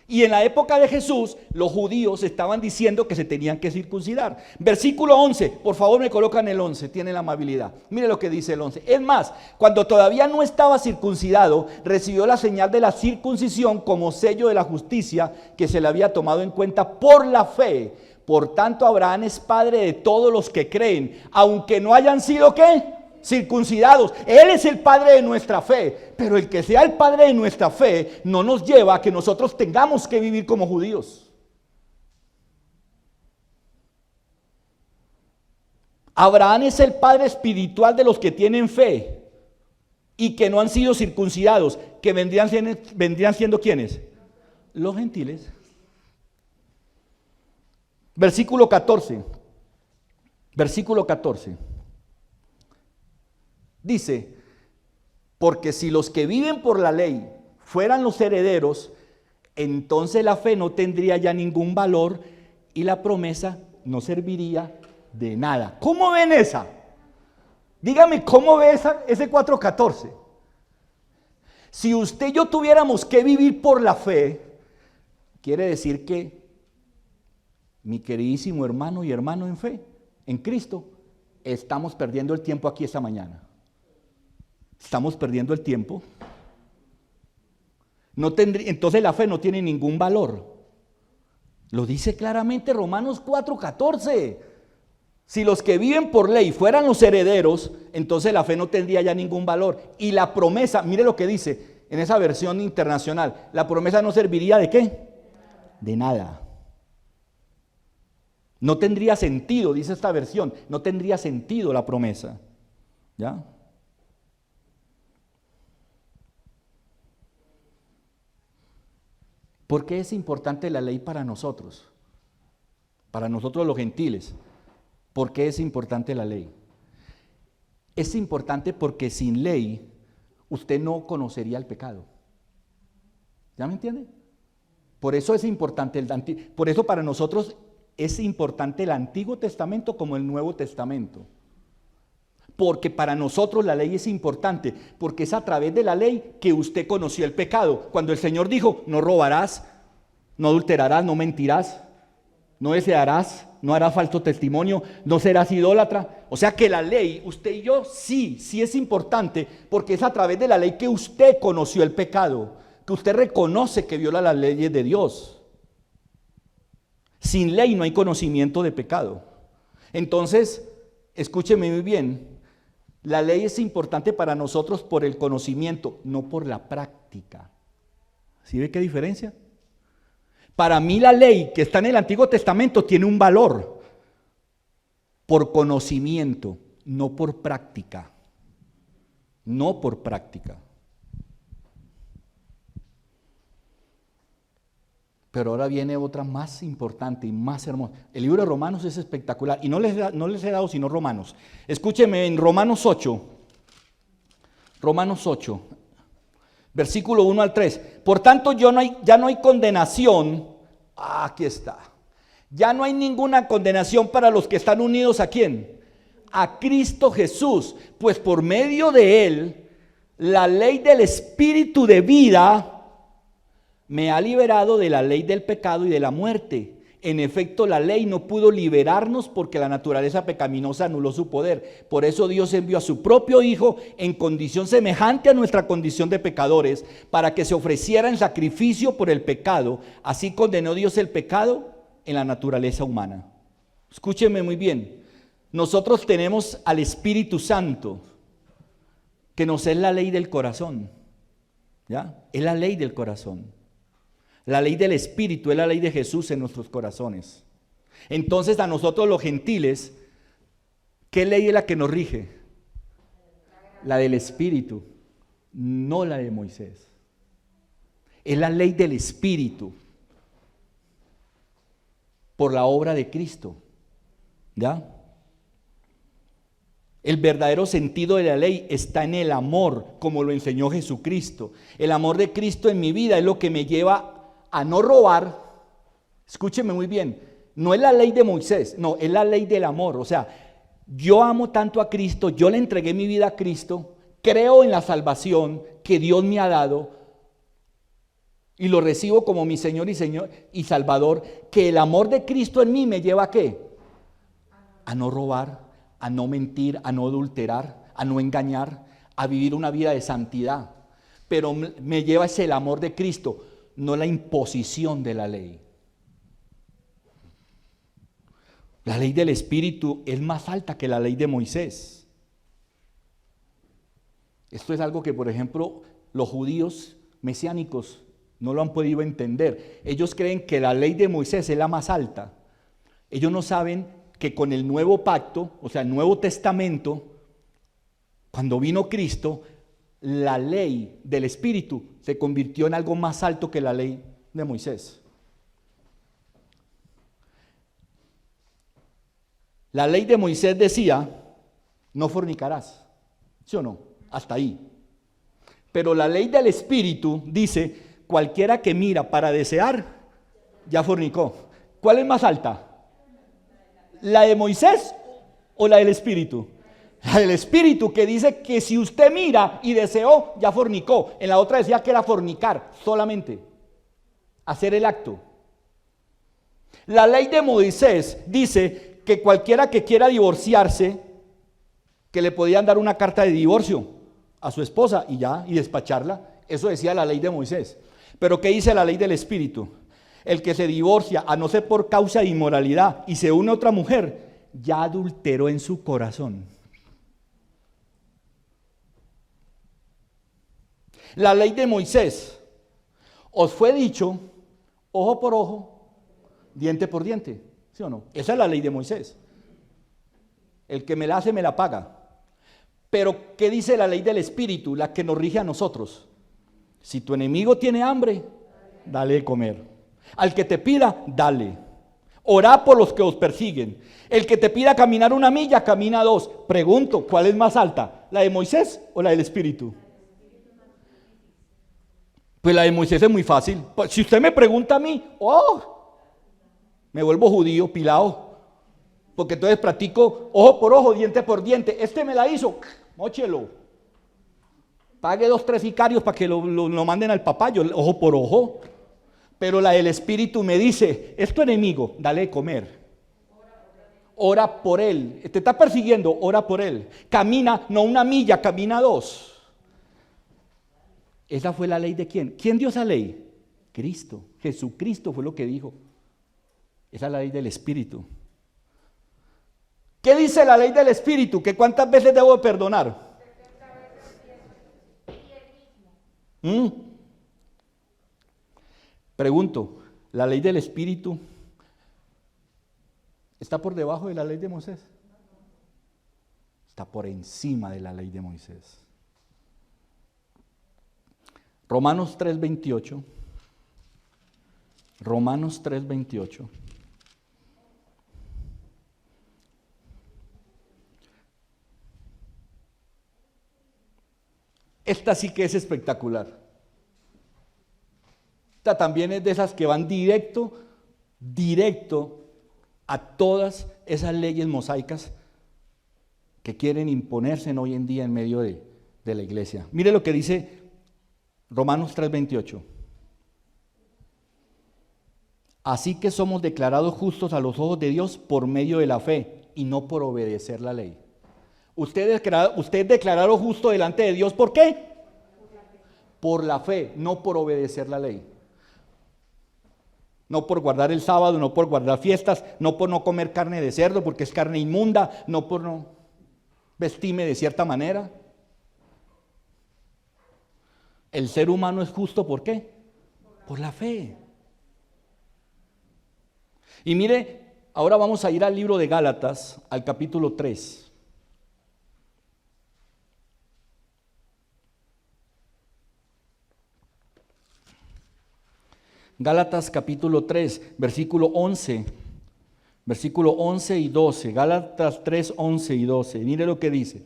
E: Y en la época de Jesús, los judíos estaban diciendo que se tenían que circuncidar. Versículo 11, por favor me colocan el 11, tiene la amabilidad. Mire lo que dice el 11. Es más, cuando todavía no estaba circuncidado, recibió la señal de la circuncisión como sello de la justicia que se le había tomado en cuenta por la fe. Por tanto, Abraham es padre de todos los que creen, aunque no hayan sido ¿qué? Circuncidados. Él es el padre de nuestra fe, pero el que sea el padre de nuestra fe no nos lleva a que nosotros tengamos que vivir como judíos. Abraham es el padre espiritual de los que tienen fe y que no han sido circuncidados, que vendrían siendo ¿quiénes? Los gentiles. Versículo 14. Versículo 14. Dice, porque si los que viven por la ley fueran los herederos, entonces la fe no tendría ya ningún valor y la promesa no serviría de nada. ¿Cómo ven esa? Dígame, ¿cómo ve ese 4:14? Si usted y yo tuviéramos que vivir por la fe, quiere decir que mi queridísimo hermano y hermano en fe, en Cristo, estamos perdiendo el tiempo aquí esta mañana. Estamos perdiendo el tiempo. Entonces la fe no tiene ningún valor. Lo dice claramente Romanos 4:14. Si los que viven por ley fueran los herederos, entonces la fe no tendría ya ningún valor. Y la promesa, mire lo que dice en esa versión internacional, la promesa no serviría de ¿qué? De nada. No tendría sentido, dice esta versión, no tendría sentido la promesa. ¿Ya? ¿Por qué es importante la ley para nosotros? Para nosotros los gentiles. ¿Por qué es importante la ley? Es importante porque sin ley usted no conocería el pecado. ¿Ya me entiende? Por eso es importante por eso para nosotros es importante el Antiguo Testamento como el Nuevo Testamento. Porque para nosotros la ley es importante, porque es a través de la ley que usted conoció el pecado. Cuando el Señor dijo, no robarás, no adulterarás, no mentirás, no desearás, no harás falso testimonio, no serás idólatra. O sea que la ley, usted y yo, sí es importante, porque es a través de la ley que usted conoció el pecado, que usted reconoce que viola las leyes de Dios. Sin ley no hay conocimiento de pecado. Entonces, escúcheme muy bien, la ley es importante para nosotros por el conocimiento, no por la práctica. ¿Sí ve qué diferencia? Para mí la ley que está en el Antiguo Testamento tiene un valor por conocimiento, no por práctica. No por práctica. Pero ahora viene otra más importante y más hermosa. El libro de Romanos es espectacular. Y no les he dado sino Romanos. Escúcheme en Romanos 8. Romanos 8. Versículo 1 al 3. Por tanto, ya no hay condenación. Aquí está. Ya no hay ninguna condenación para los que están unidos ¿a quién? A Cristo Jesús. Pues por medio de Él, la ley del Espíritu de vida me ha liberado de la ley del pecado y de la muerte. En efecto, la ley no pudo liberarnos porque la naturaleza pecaminosa anuló su poder. Por eso Dios envió a su propio Hijo en condición semejante a nuestra condición de pecadores, para que se ofreciera en sacrificio por el pecado. Así condenó Dios el pecado en la naturaleza humana. Escúcheme muy bien. Nosotros tenemos al Espíritu Santo, que nos es la ley del corazón. ¿Ya? Es la ley del corazón. La ley del Espíritu es la ley de Jesús en nuestros corazones. Entonces a nosotros los gentiles, ¿qué ley es la que nos rige? La del Espíritu, no la de Moisés. Es la ley del Espíritu por la obra de Cristo. ¿Ya? El verdadero sentido de la ley está en el amor, como lo enseñó Jesucristo. El amor de Cristo en mi vida es lo que me lleva a no robar. Escúcheme muy bien, no es la ley de Moisés, no, es la ley del amor. O sea, yo amo tanto a Cristo, yo le entregué mi vida a Cristo, creo en la salvación que Dios me ha dado y lo recibo como mi Señor y Salvador, que el amor de Cristo en mí me lleva ¿a qué? A no robar, a no mentir, a no adulterar, a no engañar, a vivir una vida de santidad. Pero me lleva ese el amor de Cristo, no la imposición de la ley. La ley del Espíritu es más alta que la ley de Moisés. Esto es algo que, por ejemplo, los judíos mesiánicos no lo han podido entender. Ellos creen que la ley de Moisés es la más alta. Ellos no saben que con el nuevo pacto, o sea, el Nuevo Testamento, cuando vino Cristo, la ley del Espíritu se convirtió en algo más alto que la ley de Moisés. La ley de Moisés decía, no fornicarás, ¿sí o no? Hasta ahí. Pero la ley del Espíritu dice, cualquiera que mira para desear, ya fornicó. ¿Cuál es más alta? ¿La de Moisés o la del Espíritu? La del Espíritu, que dice que si usted mira y deseó, ya fornicó. En la otra decía que era fornicar solamente, hacer el acto. La ley de Moisés dice que cualquiera que quiera divorciarse, que le podían dar una carta de divorcio a su esposa y ya, y despacharla. Eso decía la ley de Moisés. Pero ¿qué dice la ley del Espíritu? El que se divorcia, a no ser por causa de inmoralidad, y se une a otra mujer, ya adulteró en su corazón. La ley de Moisés, os fue dicho, ojo por ojo, diente por diente, ¿sí o no? Esa es la ley de Moisés. El que me la hace, me la paga. Pero, ¿qué dice la ley del Espíritu? La que nos rige a nosotros. Si tu enemigo tiene hambre, dale de comer. Al que te pida, dale. Orá por los que os persiguen. El que te pida caminar 1 milla, camina 2. Pregunto, ¿cuál es más alta? ¿La de Moisés o la del Espíritu? Pues la de Moisés es muy fácil. Si usted me pregunta a mí, me vuelvo judío, pilado. Porque entonces practico ojo por ojo, diente por diente. Este me la hizo, móchelo. Pague 2, 3 sicarios para que lo manden al papá, yo ojo por ojo. Pero la del Espíritu me dice, es tu enemigo, dale de comer. Ora por él. Te está persiguiendo, ora por él. Camina, no 1 milla, camina 2. Esa fue la ley de ¿quién? ¿Quién dio esa ley? Cristo. Jesucristo fue lo que dijo. Esa es la ley del Espíritu. ¿Qué dice la ley del Espíritu? Que cuántas veces debo de perdonar. Pregunto, ¿la ley del Espíritu está por debajo de la ley de Moisés? Está por encima de la ley de Moisés. Romanos 3:28. Romanos 3:28. Esta sí que es espectacular. Esta también es de esas que van directo a todas esas leyes mosaicas que quieren imponerse hoy en día en medio de la iglesia. Mire lo que dice Romanos 3:28. Así que somos declarados justos a los ojos de Dios por medio de la fe y no por obedecer la ley. Usted es declarado justo delante de Dios, ¿por qué? Por la fe, no por obedecer la ley. No por guardar el sábado, no por guardar fiestas, no por no comer carne de cerdo porque es carne inmunda, no por no vestirme de cierta manera. El ser humano es justo, ¿por qué? Por la fe. Y mire, ahora vamos a ir al libro de Gálatas, al capítulo 3. Gálatas capítulo 3, versículo 11 y 12. Gálatas 3, 11 y 12. Mire lo que dice.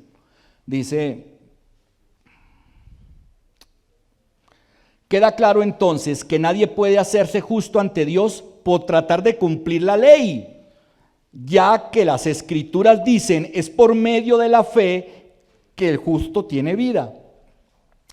E: Dice, queda claro entonces que nadie puede hacerse justo ante Dios por tratar de cumplir la ley, ya que las Escrituras dicen, es por medio de la fe que el justo tiene vida.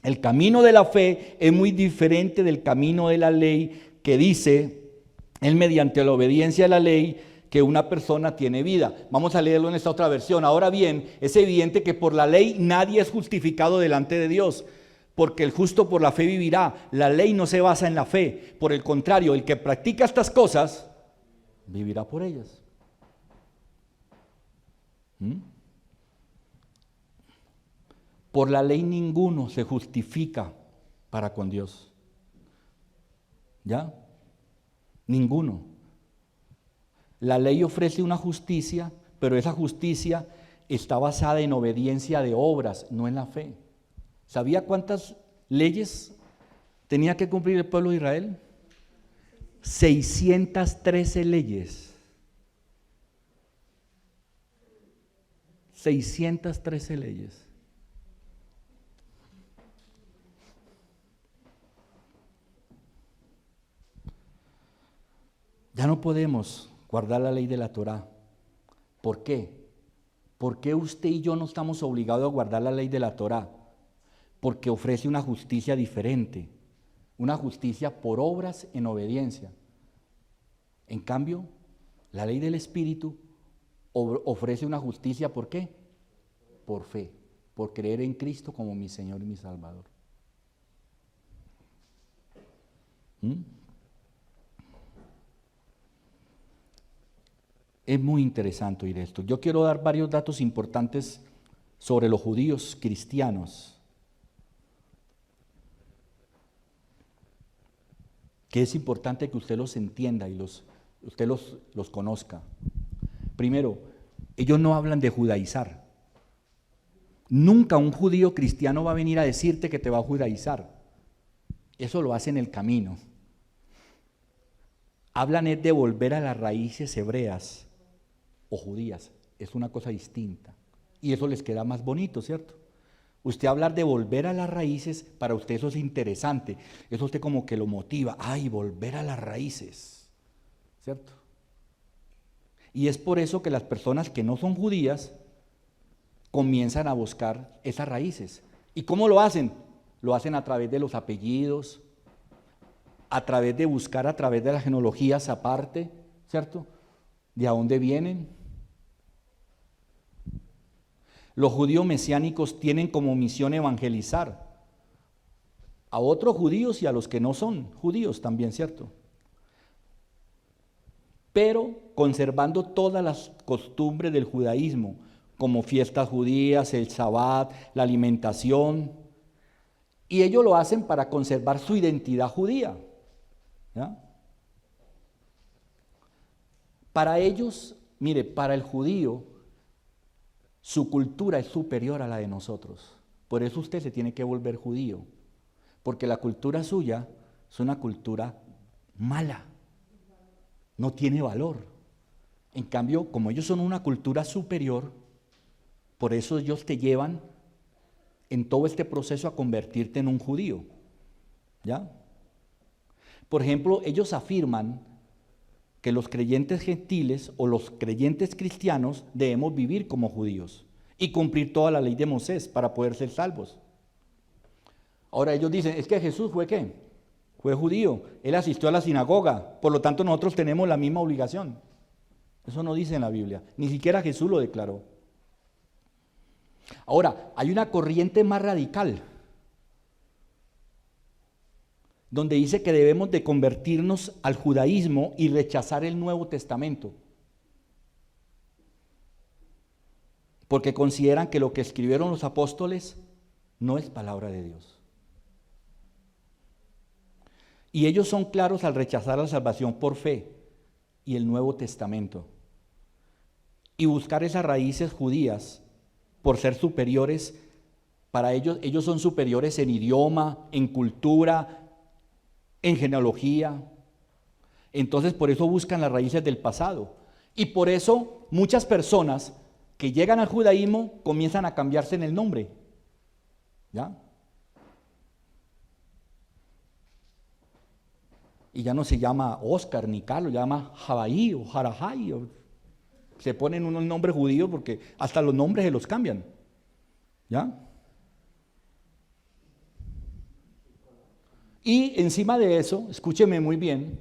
E: El camino de la fe es muy diferente del camino de la ley, que dice, es mediante la obediencia a la ley que una persona tiene vida. Vamos a leerlo en esta otra versión. Ahora bien, es evidente que por la ley nadie es justificado delante de Dios, porque el justo por la fe vivirá. La ley no se basa en la fe. Por el contrario, el que practica estas cosas, vivirá por ellas. Por la ley ninguno se justifica para con Dios. ¿Ya? Ninguno. La ley ofrece una justicia, pero esa justicia está basada en obediencia de obras, no en la fe. ¿Sabía cuántas leyes tenía que cumplir el pueblo de Israel? 613 leyes. 613 leyes. Ya no podemos guardar la ley de la Torá. ¿Por qué? ¿Por qué usted y yo no estamos obligados a guardar la ley de la Torá? Porque ofrece una justicia diferente, una justicia por obras en obediencia. En cambio, la ley del Espíritu ofrece una justicia, ¿por qué? Por fe, por creer en Cristo como mi Señor y mi Salvador. Es muy interesante oír esto. Yo quiero dar varios datos importantes sobre los judíos cristianos, que es importante que usted los entienda y usted los conozca. Primero, ellos no hablan de judaizar. Nunca un judío cristiano va a venir a decirte que te va a judaizar. Eso lo hace en el camino. Hablan es de volver a las raíces hebreas o judías, es una cosa distinta. Y eso les queda más bonito, ¿cierto? Usted hablar de volver a las raíces, para usted eso es interesante. Eso usted como que lo motiva. Ay, volver a las raíces, ¿cierto? Y es por eso que las personas que no son judías comienzan a buscar esas raíces. ¿Y cómo lo hacen? Lo hacen a través de los apellidos, a través de buscar a través de las genealogías aparte, ¿cierto? ¿De a dónde vienen? Los judíos mesiánicos tienen como misión evangelizar a otros judíos y a los que no son judíos también, ¿cierto? Pero conservando todas las costumbres del judaísmo, como fiestas judías, el Sabbat, la alimentación. Y ellos lo hacen para conservar su identidad judía, ¿ya? Para ellos, mire, para el judío, su cultura es superior a la de nosotros. Por eso usted se tiene que volver judío, porque la cultura suya es una cultura mala, no tiene valor. En cambio, como ellos son una cultura superior, por eso ellos te llevan en todo este proceso a convertirte en un judío, ¿ya? Por ejemplo, ellos afirman que los creyentes gentiles o los creyentes cristianos debemos vivir como judíos y cumplir toda la ley de Moisés para poder ser salvos. Ahora ellos dicen, es que Jesús fue ¿qué? Fue judío, él asistió a la sinagoga, por lo tanto nosotros tenemos la misma obligación. Eso no dice en la Biblia, ni siquiera Jesús lo declaró. Ahora, hay una corriente más radical, donde dice que debemos de convertirnos al judaísmo y rechazar el Nuevo Testamento, porque consideran que lo que escribieron los apóstoles no es palabra de Dios. Y ellos son claros al rechazar la salvación por fe y el Nuevo Testamento, y buscar esas raíces judías por ser superiores. Para ellos son superiores en idioma, en cultura, en genealogía. Entonces por eso buscan las raíces del pasado. Y por eso muchas personas que llegan al judaísmo comienzan a cambiarse en el nombre, ¿ya? Y ya no se llama Oscar ni Carlos, se llama Jabaí o Jarajay. Se ponen unos nombres judíos porque hasta los nombres se los cambian, ¿ya? Y encima de eso, escúcheme muy bien,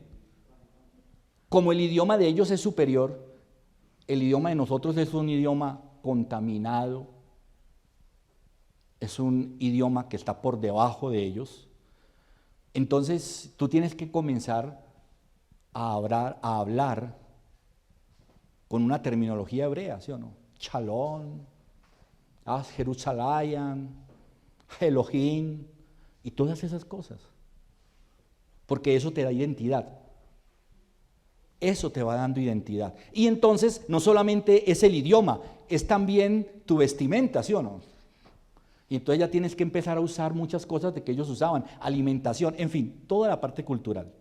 E: como el idioma de ellos es superior, el idioma de nosotros es un idioma contaminado, es un idioma que está por debajo de ellos. Entonces tú tienes que comenzar a hablar con una terminología hebrea, ¿sí o no? Shalom, Jerusalén, Elohim y todas esas cosas. Porque eso te da identidad. Eso te va dando identidad. Y entonces no solamente es el idioma, es también tu vestimenta, ¿sí o no? Y entonces ya tienes que empezar a usar muchas cosas de que ellos usaban, alimentación, en fin, toda la parte cultural.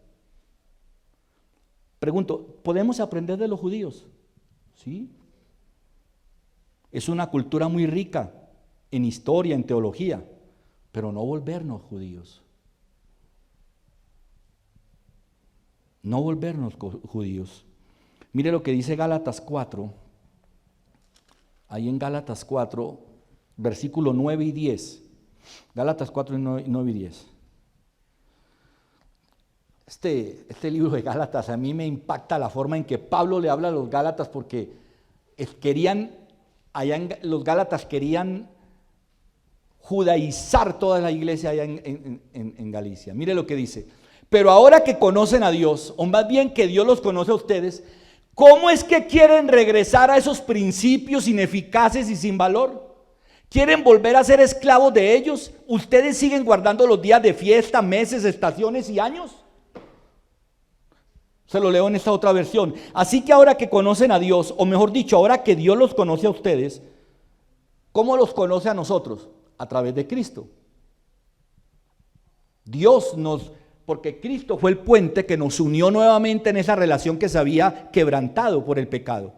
E: Pregunto, ¿podemos aprender de los judíos? Sí. Es una cultura muy rica en historia, en teología, pero no volvernos judíos. No volvernos judíos. Mire lo que dice Gálatas 4, ahí en Gálatas 4, versículo 9 y 10. Gálatas 4, 9 y 10. Este libro de Gálatas a mí me impacta la forma en que Pablo le habla a los Gálatas, porque los Gálatas querían judaizar toda la iglesia allá en Galicia. Mire lo que dice: pero ahora que conocen a Dios, o más bien que Dios los conoce a ustedes, ¿cómo es que quieren regresar a esos principios ineficaces y sin valor? ¿Quieren volver a ser esclavos de ellos? ¿Ustedes siguen guardando los días de fiesta, meses, estaciones y años? Se lo leo en esta otra versión. Así que ahora que conocen a Dios, o mejor dicho, ahora que Dios los conoce a ustedes, ¿cómo los conoce a nosotros? A través de Cristo. Porque Cristo fue el puente que nos unió nuevamente en esa relación que se había quebrantado por el pecado.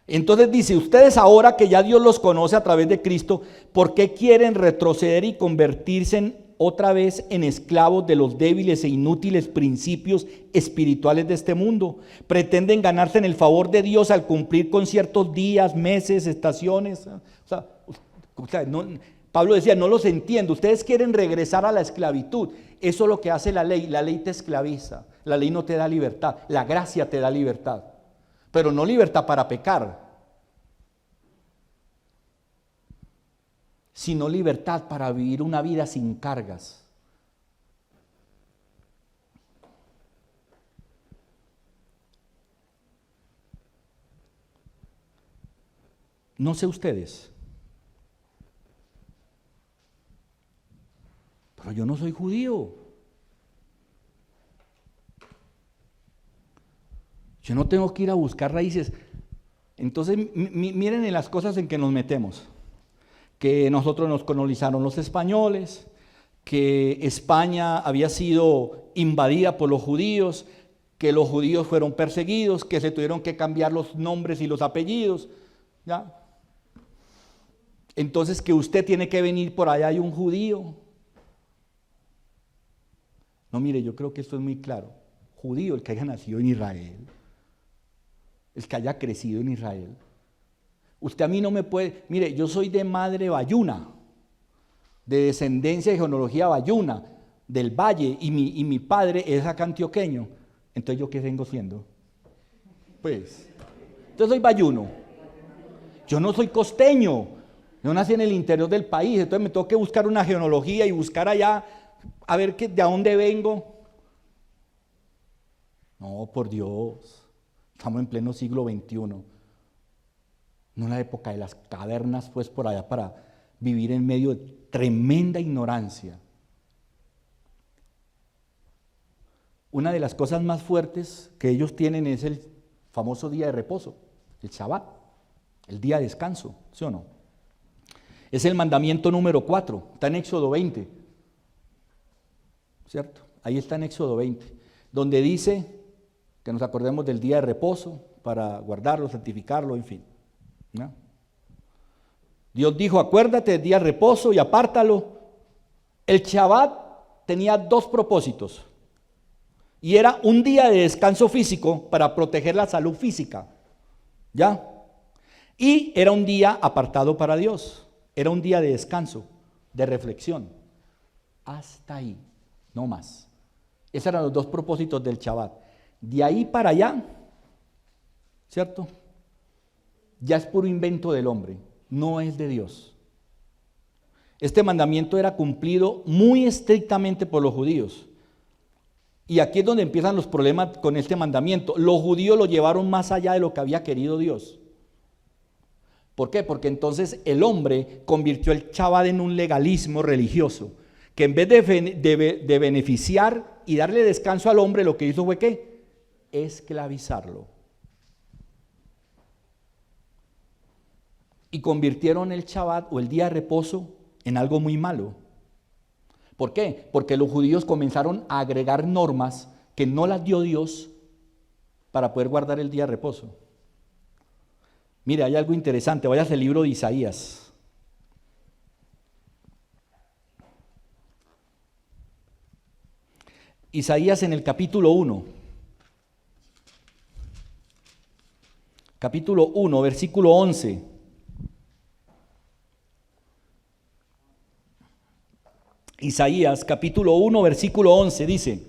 E: Entonces dice, ustedes ahora que ya Dios los conoce a través de Cristo, ¿por qué quieren retroceder y convertirse otra vez en esclavos de los débiles e inútiles principios espirituales de este mundo. Pretenden ganarse en el favor de Dios al cumplir con ciertos días, meses, estaciones. Pablo decía, no los entiendo, ustedes quieren regresar a la esclavitud. Eso es lo que hace la ley te esclaviza, la ley no te da libertad, la gracia te da libertad, pero no libertad para pecar, sino libertad para vivir una vida sin cargas. No sé ustedes, pero yo no soy judío. Yo no tengo que ir a buscar raíces. Entonces, miren en las cosas en que nos metemos. Que nosotros nos colonizaron los españoles, que España había sido invadida por los judíos, que los judíos fueron perseguidos, que se tuvieron que cambiar los nombres y los apellidos, ¿ya? Entonces que usted tiene que venir por allá, hay un judío. No, mire, yo creo que esto es muy claro. Judío, el que haya nacido en Israel, el que haya crecido en Israel. Usted a mí no me puede, mire, yo soy de madre bayuna, de descendencia y genealogía bayuna, del valle, y mi padre es acá antioqueño. Entonces, ¿yo qué vengo siendo? Pues, entonces soy bayuno. Yo no soy costeño, yo nací en el interior del país, entonces me tengo que buscar una genealogía y buscar allá, a ver de dónde vengo. No, por Dios, estamos en pleno siglo XXI. No en la época de las cavernas, pues por allá para vivir en medio de tremenda ignorancia. Una de las cosas más fuertes que ellos tienen es el famoso día de reposo, el Shabbat, el día de descanso, ¿sí o no? Es el mandamiento número 4, está en Éxodo 20, ¿cierto? Ahí está en Éxodo 20, donde dice que nos acordemos del día de reposo para guardarlo, santificarlo, en fin. ¿No? Dios dijo, acuérdate del día de reposo y apártalo. El Shabbat tenía dos propósitos y era un día de descanso físico para proteger la salud física, ¿ya? Y era un día apartado para Dios, era un día de descanso, de reflexión. Hasta ahí, no más. Esos eran los dos propósitos del Shabbat. De ahí para allá, ¿cierto? Ya es puro invento del hombre, no es de Dios. Este mandamiento era cumplido muy estrictamente por los judíos. Y aquí es donde empiezan los problemas con este mandamiento. Los judíos lo llevaron más allá de lo que había querido Dios. ¿Por qué? Porque entonces el hombre convirtió el Shabbat en un legalismo religioso, que en vez de beneficiar y darle descanso al hombre, lo que hizo fue ¿qué? Esclavizarlo. Y convirtieron el Shabbat o el día de reposo en algo muy malo. ¿Por qué? Porque los judíos comenzaron a agregar normas que no las dio Dios para poder guardar el día de reposo. Mire, hay algo interesante, vayas al libro de Isaías. Isaías en el capítulo 1. Capítulo 1, versículo 11. Isaías capítulo 1 versículo 11 dice,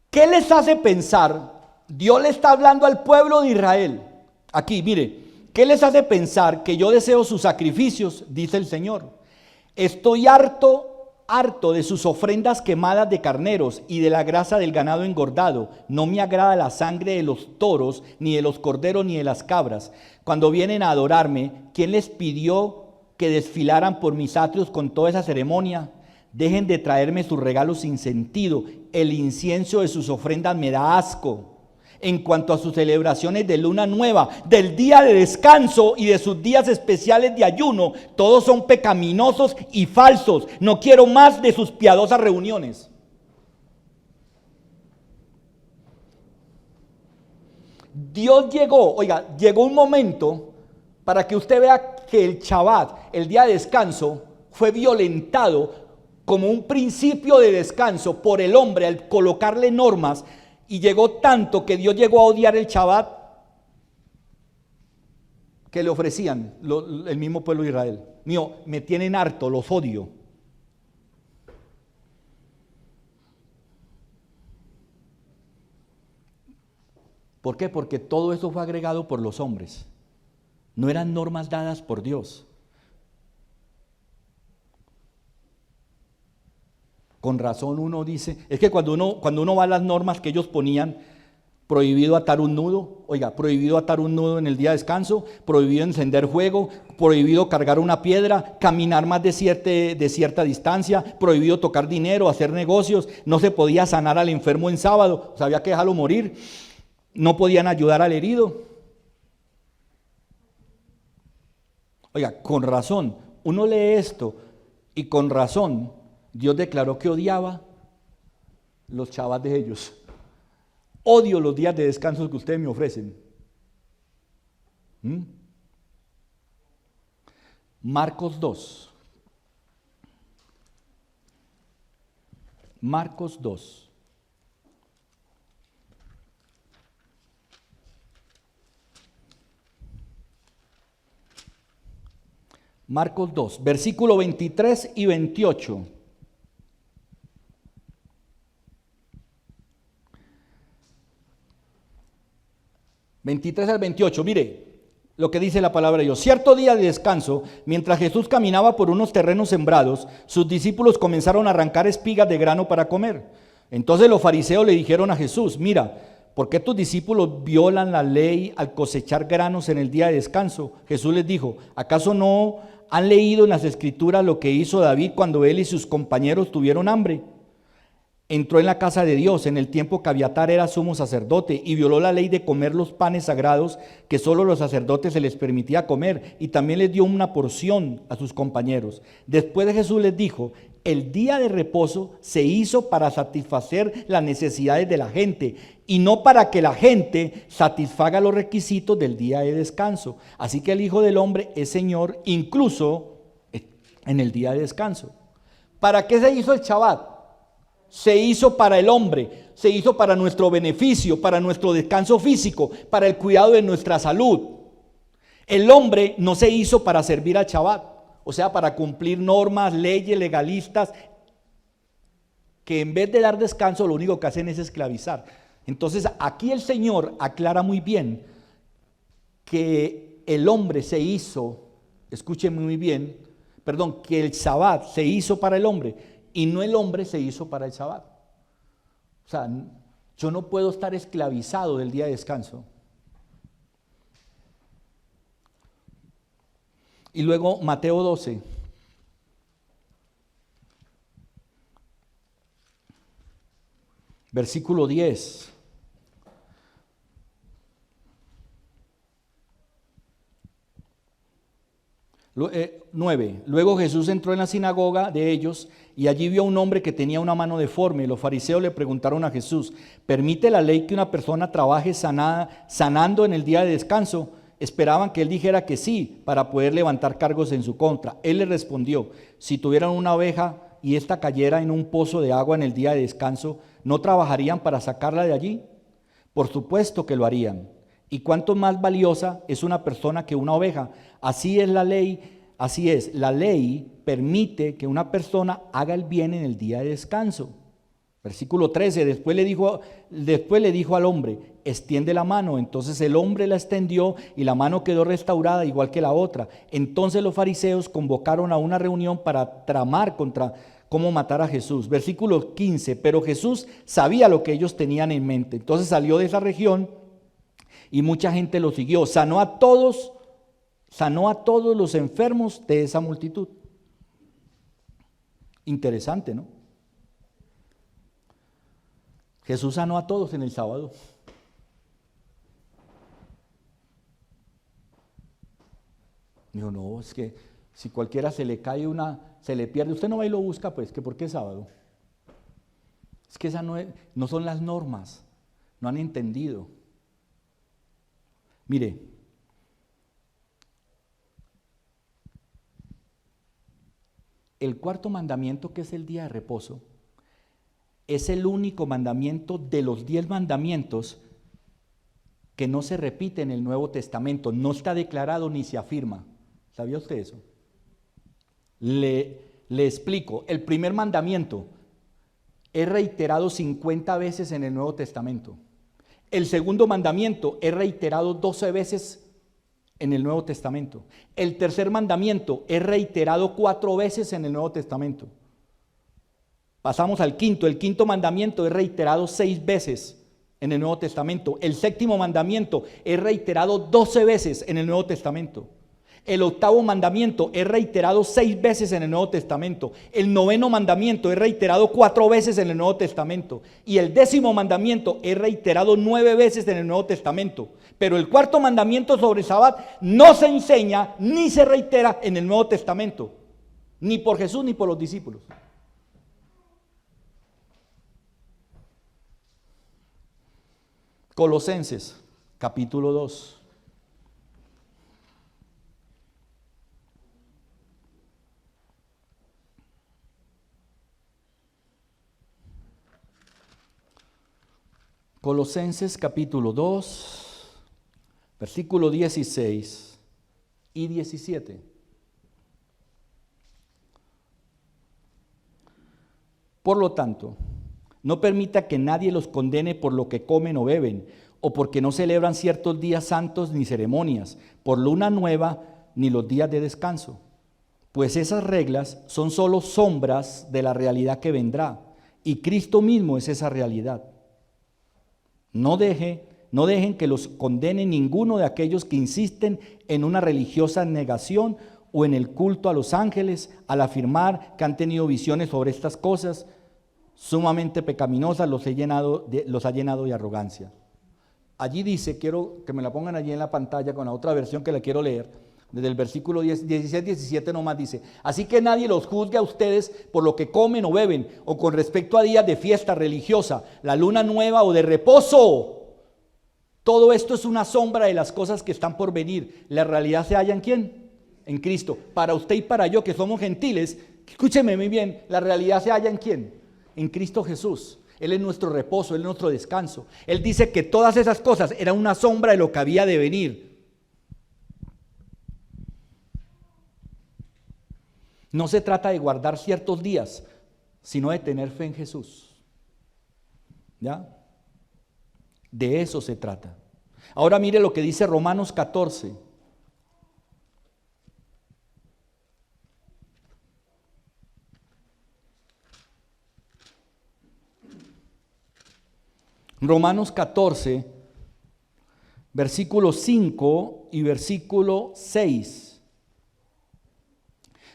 E: ¿qué les hace pensar? Dios le está hablando al pueblo de Israel. Aquí, mire, ¿qué les hace pensar que yo deseo sus sacrificios? Dice el Señor. Estoy harto de sus ofrendas quemadas de carneros y de la grasa del ganado engordado. No me agrada la sangre de los toros, ni de los corderos, ni de las cabras. Cuando vienen a adorarme, ¿quién les pidió que desfilaran por mis atrios con toda esa ceremonia? Dejen de traerme sus regalos sin sentido. El incienso de sus ofrendas me da asco. En cuanto a sus celebraciones de luna nueva, del día de descanso y de sus días especiales de ayuno, todos son pecaminosos y falsos. No quiero más de sus piadosas reuniones. Dios llegó un momento para que usted vea que el Shabbat, el día de descanso, fue violentado como un principio de descanso por el hombre al colocarle normas, y llegó tanto que Dios llegó a odiar el Shabbat que le ofrecían el mismo pueblo de Israel. Mío, me tienen harto, los odio. ¿Por qué? Porque todo eso fue agregado por los hombres. No eran normas dadas por Dios. Con razón uno dice, es que cuando uno va a las normas que ellos ponían, prohibido atar un nudo, oiga, prohibido atar un nudo en el día de descanso, prohibido encender fuego, prohibido cargar una piedra, caminar más de cierta distancia, prohibido tocar dinero, hacer negocios, no se podía sanar al enfermo en sábado, o sea, había que dejarlo morir, no podían ayudar al herido. Oiga, con razón, uno lee esto y con razón Dios declaró que odiaba los Shabbat de ellos. Odio los días de descanso que ustedes me ofrecen. Marcos 2. Marcos 2. Marcos 2, versículo 23 y 28. Al 28, mire lo que dice la palabra de Dios. Cierto día de descanso, mientras Jesús caminaba por unos terrenos sembrados, sus discípulos comenzaron a arrancar espigas de grano para comer. Entonces los fariseos le dijeron a Jesús: mira, ¿por qué tus discípulos violan la ley al cosechar granos en el día de descanso? Jesús les dijo: ¿acaso no han leído en las escrituras lo que hizo David cuando él y sus compañeros tuvieron hambre? Entró en la casa de Dios en el tiempo que Abiatar era sumo sacerdote y violó la ley de comer los panes sagrados que solo los sacerdotes se les permitía comer, y también les dio una porción a sus compañeros. Después Jesús les dijo: el día de reposo se hizo para satisfacer las necesidades de la gente y no para que la gente satisfaga los requisitos del día de descanso. Así que el Hijo del Hombre es Señor incluso en el día de descanso. ¿Para qué se hizo el Shabbat? Se hizo para el hombre, se hizo para nuestro beneficio, para nuestro descanso físico, para el cuidado de nuestra salud. El hombre no se hizo para servir al Shabbat, o sea, para cumplir normas, leyes legalistas, que en vez de dar descanso lo único que hacen es esclavizar. Entonces aquí el Señor aclara muy bien que el hombre se hizo, escúcheme muy bien, que el Shabbat se hizo para el hombre y no el hombre se hizo para el Shabbat. O sea, yo no puedo estar esclavizado del día de descanso. Y luego Mateo 12. Versículo 10. 9. Luego Jesús entró en la sinagoga de ellos y allí vio a un hombre que tenía una mano deforme. Los fariseos le preguntaron a Jesús: ¿permite la ley que una persona trabaje sanando en el día de descanso? Esperaban que él dijera que sí para poder levantar cargos en su contra. Él les respondió: si tuvieran una oveja y ésta cayera en un pozo de agua en el día de descanso, ¿no trabajarían para sacarla de allí? Por supuesto que lo harían. ¿Y cuánto más valiosa es una persona que una oveja? Así es la ley permite que una persona haga el bien en el día de descanso. Versículo 13, después le dijo al hombre: extiende la mano. Entonces el hombre la extendió y la mano quedó restaurada igual que la otra. Entonces los fariseos convocaron a una reunión para tramar contra cómo matar a Jesús. Versículo 15, pero Jesús sabía lo que ellos tenían en mente. Entonces salió de esa región y mucha gente lo siguió. Sanó a todos los enfermos de esa multitud. Interesante, ¿no? Jesús sanó a todos en el sábado. Dijo: no, es que si cualquiera se le cae se le pierde, usted no va y lo busca, pues, que ¿por qué es sábado? Es que esas no son las normas, no han entendido. Mire, el cuarto mandamiento, que es el día de reposo, es el único mandamiento de los 10 mandamientos que no se repite en el Nuevo Testamento, no está declarado ni se afirma. ¿Sabía usted eso? Le explico. El primer mandamiento es reiterado 50 veces en el Nuevo Testamento. El segundo mandamiento es reiterado 12 veces en el Nuevo Testamento. El tercer mandamiento es reiterado 4 veces en el Nuevo Testamento. Pasamos al quinto. El quinto mandamiento es reiterado 6 veces en el Nuevo Testamento. El séptimo mandamiento es reiterado 12 veces en el Nuevo Testamento. El octavo mandamiento es reiterado 6 veces en el Nuevo Testamento. El noveno mandamiento es reiterado 4 veces en el Nuevo Testamento. Y el 10º mandamiento es reiterado 9 veces en el Nuevo Testamento. Pero el cuarto mandamiento sobre Sabbat no se enseña ni se reitera en el Nuevo Testamento, ni por Jesús ni por los discípulos. Colosenses, capítulo 2. Colosenses capítulo 2, versículo 16 y 17. Por lo tanto, no permita que nadie los condene por lo que comen o beben, o porque no celebran ciertos días santos ni ceremonias, por luna nueva ni los días de descanso, pues esas reglas son solo sombras de la realidad que vendrá, y Cristo mismo es esa realidad. No dejen que los condene ninguno de aquellos que insisten en una religiosa negación o en el culto a los ángeles al afirmar que han tenido visiones sobre estas cosas sumamente pecaminosas, los ha llenado de arrogancia. Allí dice, quiero que me la pongan allí en la pantalla con la otra versión que la quiero leer, desde el versículo 16, 17 nomás dice: así que nadie los juzgue a ustedes por lo que comen o beben, o con respecto a días de fiesta religiosa, la luna nueva o de reposo. Todo esto es una sombra de las cosas que están por venir. La realidad se halla ¿en quién? En Cristo. Para usted y para yo, que somos gentiles, escúcheme muy bien, la realidad se halla ¿en quién? En Cristo Jesús. Él es nuestro reposo, Él es nuestro descanso. Él dice que todas esas cosas eran una sombra de lo que había de venir. No se trata de guardar ciertos días, sino de tener fe en Jesús. ¿Ya? De eso se trata. Ahora mire lo que dice Romanos 14. Romanos 14, versículo 5 y versículo 6.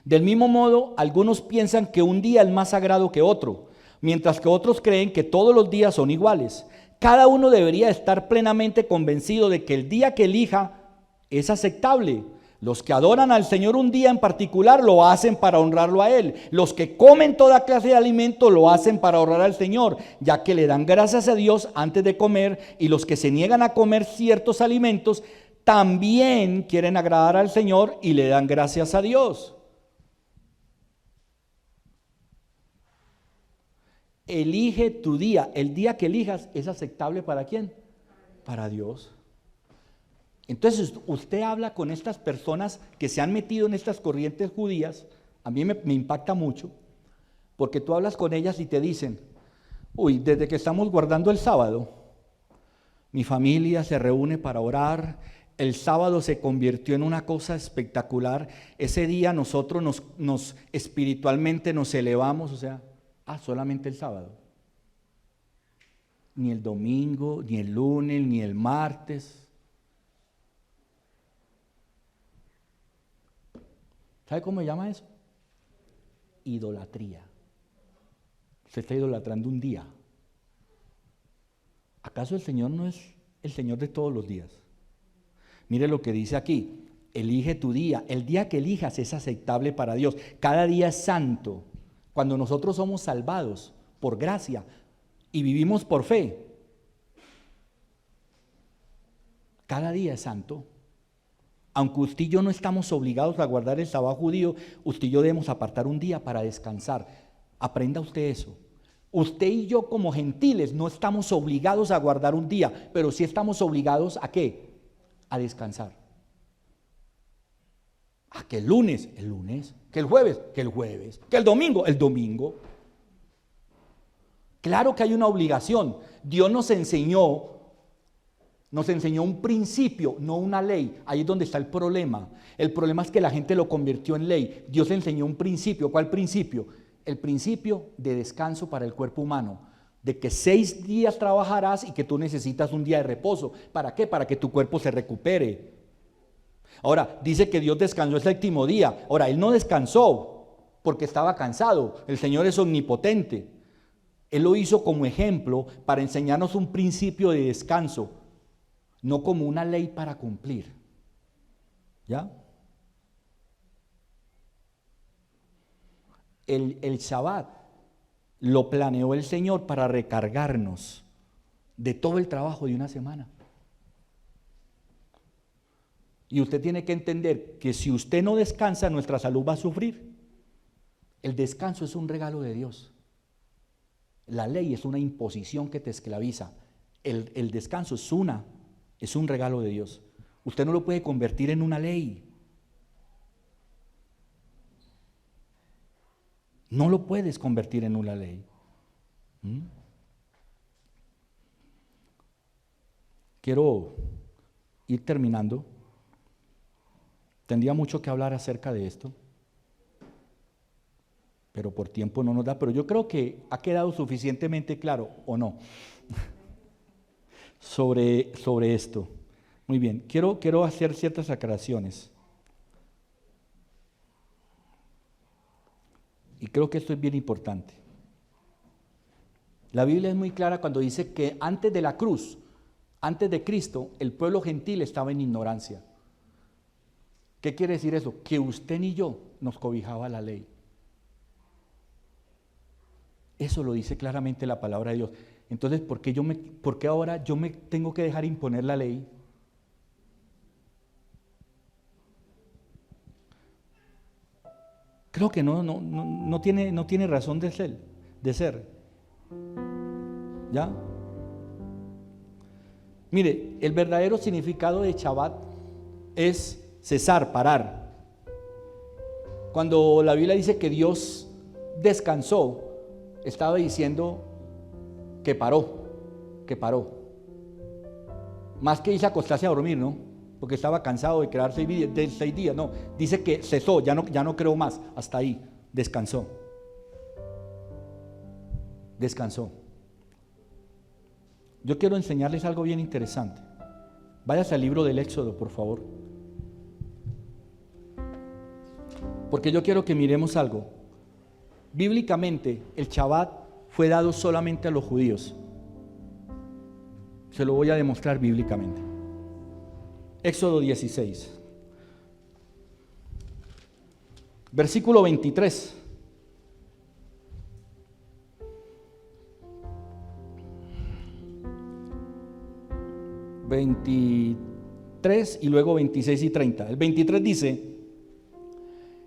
E: Del mismo modo, algunos piensan que un día es más sagrado que otro, mientras que otros creen que todos los días son iguales. Cada uno debería estar plenamente convencido de que el día que elija es aceptable. Los que adoran al Señor un día en particular lo hacen para honrarlo a Él. Los que comen toda clase de alimento lo hacen para honrar al Señor, ya que le dan gracias a Dios antes de comer, y los que se niegan a comer ciertos alimentos también quieren agradar al Señor y le dan gracias a Dios. Elige tu día. El día que elijas es aceptable ¿para quién? Para Dios. Entonces usted habla con estas personas que se han metido en estas corrientes judías. A mí me impacta mucho, porque tú hablas con ellas y te dicen: uy, desde que estamos guardando el sábado, mi familia se reúne para orar. El sábado se convirtió en una cosa espectacular. Ese día nosotros nos espiritualmente nos elevamos, o sea, solamente el sábado. Ni el domingo, ni el lunes, ni el martes. ¿Sabe cómo se llama eso? Idolatría. Se está idolatrando un día. ¿Acaso el Señor no es el Señor de todos los días? Mire lo que dice aquí: elige tu día. El día que elijas es aceptable para Dios. Cada día es santo. Cuando nosotros somos salvados por gracia y vivimos por fe, cada día es santo. Aunque usted y yo no estamos obligados a guardar el sábado judío, usted y yo debemos apartar un día para descansar. Aprenda usted eso. Usted y yo como gentiles no estamos obligados a guardar un día, pero sí estamos obligados ¿a qué? A descansar. ¿A que el lunes? El lunes. ¿Que el jueves? Que el jueves. ¿Que el domingo? El domingo. Claro que hay una obligación. Dios nos enseñó un principio, no una ley. Ahí es donde está el problema. El problema es que la gente lo convirtió en ley. Dios enseñó un principio. ¿Cuál principio? El principio de descanso para el cuerpo humano. De que 6 días trabajarás y que tú necesitas un día de reposo. ¿Para qué? Para que tu cuerpo se recupere. Ahora, dice que Dios descansó el 7º día. Ahora, Él no descansó porque estaba cansado. El Señor es omnipotente. Él lo hizo como ejemplo para enseñarnos un principio de descanso, no como una ley para cumplir. ¿Ya? El Shabbat lo planeó el Señor para recargarnos de todo el trabajo de una semana. Y usted tiene que entender que si usted no descansa, nuestra salud va a sufrir. El descanso es un regalo de Dios. La ley es una imposición que te esclaviza. El descanso es un regalo de Dios. Usted no lo puede convertir en una ley. No lo puedes convertir en una ley. Quiero ir terminando. Tendría mucho que hablar acerca de esto, pero por tiempo no nos da. Pero yo creo que ha quedado suficientemente claro, ¿o no? sobre esto. Muy bien, quiero hacer ciertas aclaraciones. Y creo que esto es bien importante. La Biblia es muy clara cuando dice que antes de la cruz, antes de Cristo, el pueblo gentil estaba en ignorancia. ¿Qué quiere decir eso? Que usted ni yo nos cobijaba la ley. Eso lo dice claramente la palabra de Dios. Entonces, ¿por qué ahora yo me tengo que dejar imponer la ley? Creo que no tiene razón de ser. ¿Ya? Mire, el verdadero significado de Shabbat es cesar, parar. Cuando la Biblia dice que Dios descansó, estaba diciendo que paró. Más que irse a acostarse a dormir, ¿no? Porque estaba cansado de crear 6 días, no. Dice que cesó, ya no creó más, hasta ahí, descansó. Yo quiero enseñarles algo bien interesante. Váyase al libro del Éxodo, por favor. Porque yo quiero que miremos algo. Bíblicamente, el Shabbat fue dado solamente a los judíos. Se lo voy a demostrar bíblicamente. Éxodo 16, versículo 23. Y luego 26 y 30. El 23 dice: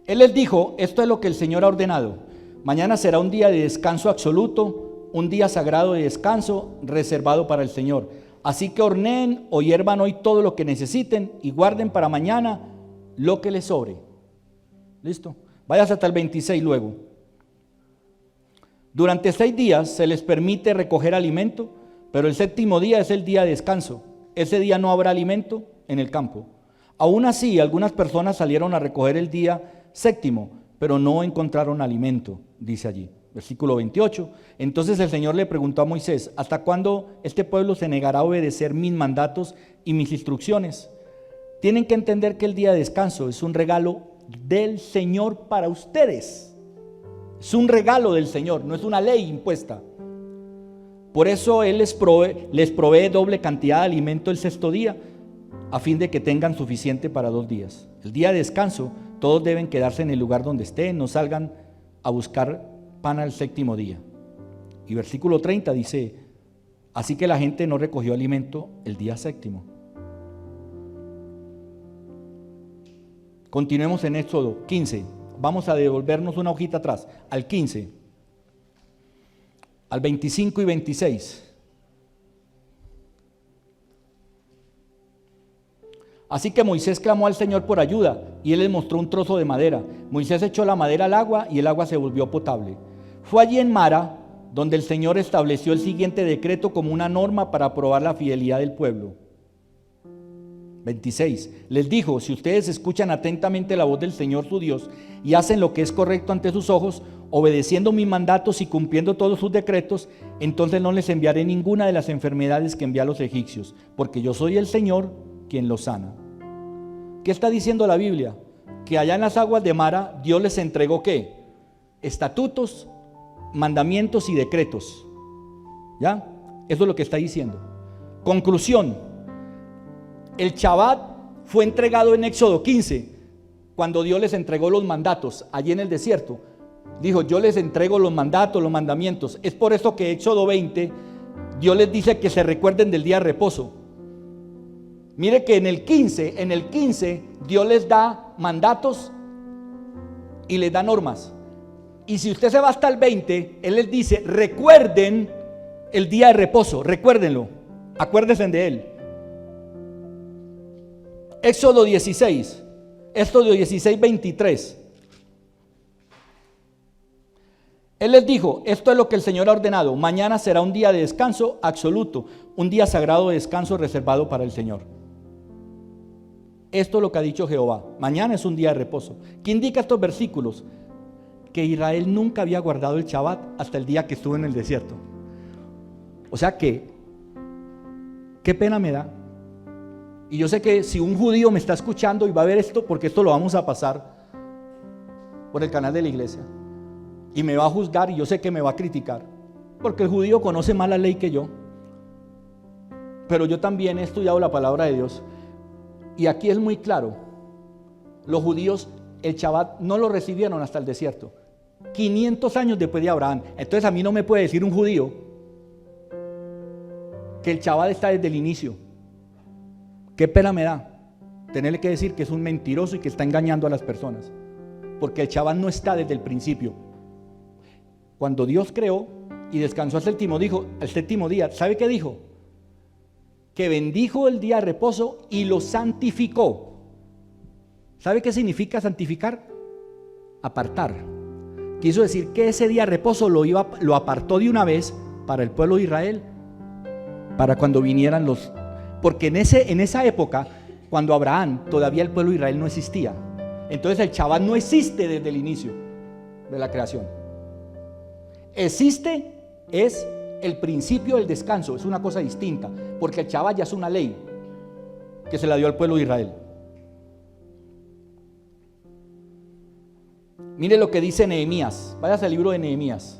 E: Él les dijo, esto es lo que el Señor ha ordenado. Mañana será un día de descanso absoluto, un día sagrado de descanso reservado para el Señor. Así que horneen o hiervan hoy todo lo que necesiten y guarden para mañana lo que les sobre. ¿Listo? Vayas hasta el 26 luego. Durante 6 días se les permite recoger alimento, pero el 7º día es el día de descanso. Ese día no habrá alimento en el campo. Aún así, algunas personas salieron a recoger el día 7º, pero no encontraron alimento, dice allí. Versículo 28. Entonces el Señor le preguntó a Moisés: ¿hasta cuándo este pueblo se negará a obedecer mis mandatos y mis instrucciones? Tienen que entender que el día de descanso es un regalo del Señor para ustedes. Es un regalo del Señor, no es una ley impuesta. Por eso Él les provee doble cantidad de alimento el 6º día, a fin de que tengan suficiente para 2 días. El día de descanso, todos deben quedarse en el lugar donde estén, no salgan a buscar pan al 7º día. Y versículo 30 dice: así que la gente no recogió alimento el día 7º. Continuemos en Éxodo 15. Vamos a devolvernos una hojita atrás, al 15, al 25 y 26. Así que Moisés clamó al Señor por ayuda y él les mostró un trozo de madera. Moisés echó la madera al agua y el agua se volvió potable. Fue allí en Mara donde el Señor estableció el siguiente decreto como una norma para probar la fidelidad del pueblo. 26. Les dijo: si ustedes escuchan atentamente la voz del Señor su Dios y hacen lo que es correcto ante sus ojos, obedeciendo mis mandatos y cumpliendo todos sus decretos, entonces no les enviaré ninguna de las enfermedades que envié a los egipcios, porque yo soy el Señor quien los sana. ¿Qué está diciendo la Biblia? Que allá en las aguas de Mara Dios les entregó ¿qué? Estatutos, mandamientos y decretos. ¿Ya? Eso es lo que está diciendo. Conclusión: el Shabbat fue entregado en Éxodo 15, cuando Dios les entregó los mandatos allí en el desierto. Dijo: yo les entrego los mandatos, los mandamientos. Es por eso que Éxodo 20 Dios les dice que se recuerden del día de reposo. Mire que en el 15 Dios les da mandatos y les da normas. Y si usted se va hasta el 20, Él les dice: recuerden el día de reposo, recuérdenlo, acuérdense de Él. Éxodo 16, Éxodo 16, 23. Él les dijo: esto es lo que el Señor ha ordenado, mañana será un día de descanso absoluto, un día sagrado de descanso reservado para el Señor. Esto es lo que ha dicho Jehová, mañana es un día de reposo. ¿Qué indica estos versículos? Que Israel nunca había guardado el Shabbat hasta el día que estuvo en el desierto. O sea que, qué pena me da. Y yo sé que si un judío me está escuchando y va a ver esto, porque esto lo vamos a pasar por el canal de la iglesia, y me va a juzgar, y yo sé que me va a criticar, porque el judío conoce más la ley que yo. Pero yo también he estudiado la palabra de Dios, y aquí es muy claro: los judíos el Shabbat no lo recibieron hasta el desierto, 500 años después de Abraham. Entonces a mí no me puede decir un judío que el Shabbat está desde el inicio. Qué pena me da tenerle que decir que es un mentiroso y que está engañando a las personas, porque el Shabbat no está desde el principio. Cuando Dios creó y descansó al séptimo día, ¿sabe qué dijo? Que bendijo el día de reposo y lo santificó. ¿Sabe qué significa santificar? Apartar. Quiso decir que ese día de reposo lo apartó de una vez para el pueblo de Israel, para cuando vinieran los... Porque en esa época, cuando Abraham, todavía el pueblo de Israel no existía. Entonces el Shabbat no existe desde el inicio de la creación. Existe es el principio del descanso, es una cosa distinta, porque el Shabbat ya es una ley que se la dio al pueblo de Israel. Mire lo que dice Nehemías. Váyase al libro de Nehemías.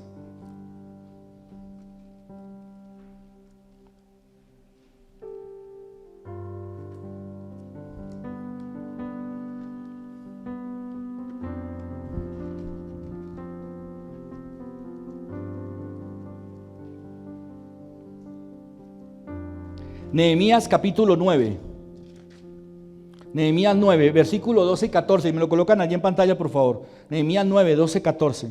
E: Nehemías capítulo 9. Nehemías 9, versículo 12 y 14. Y me lo colocan allí en pantalla, por favor. Nehemías 9, 12, 14.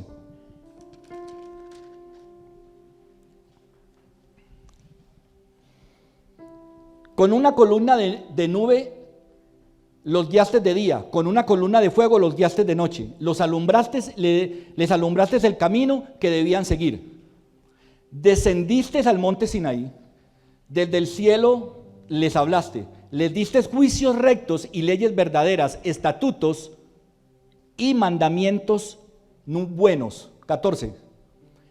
E: Con una columna de nube los guiaste de día, con una columna de fuego los guiaste de noche. Les alumbraste el camino que debían seguir. Descendiste al monte Sinaí. Desde el cielo les hablaste, les diste juicios rectos y leyes verdaderas, estatutos y mandamientos buenos. 14.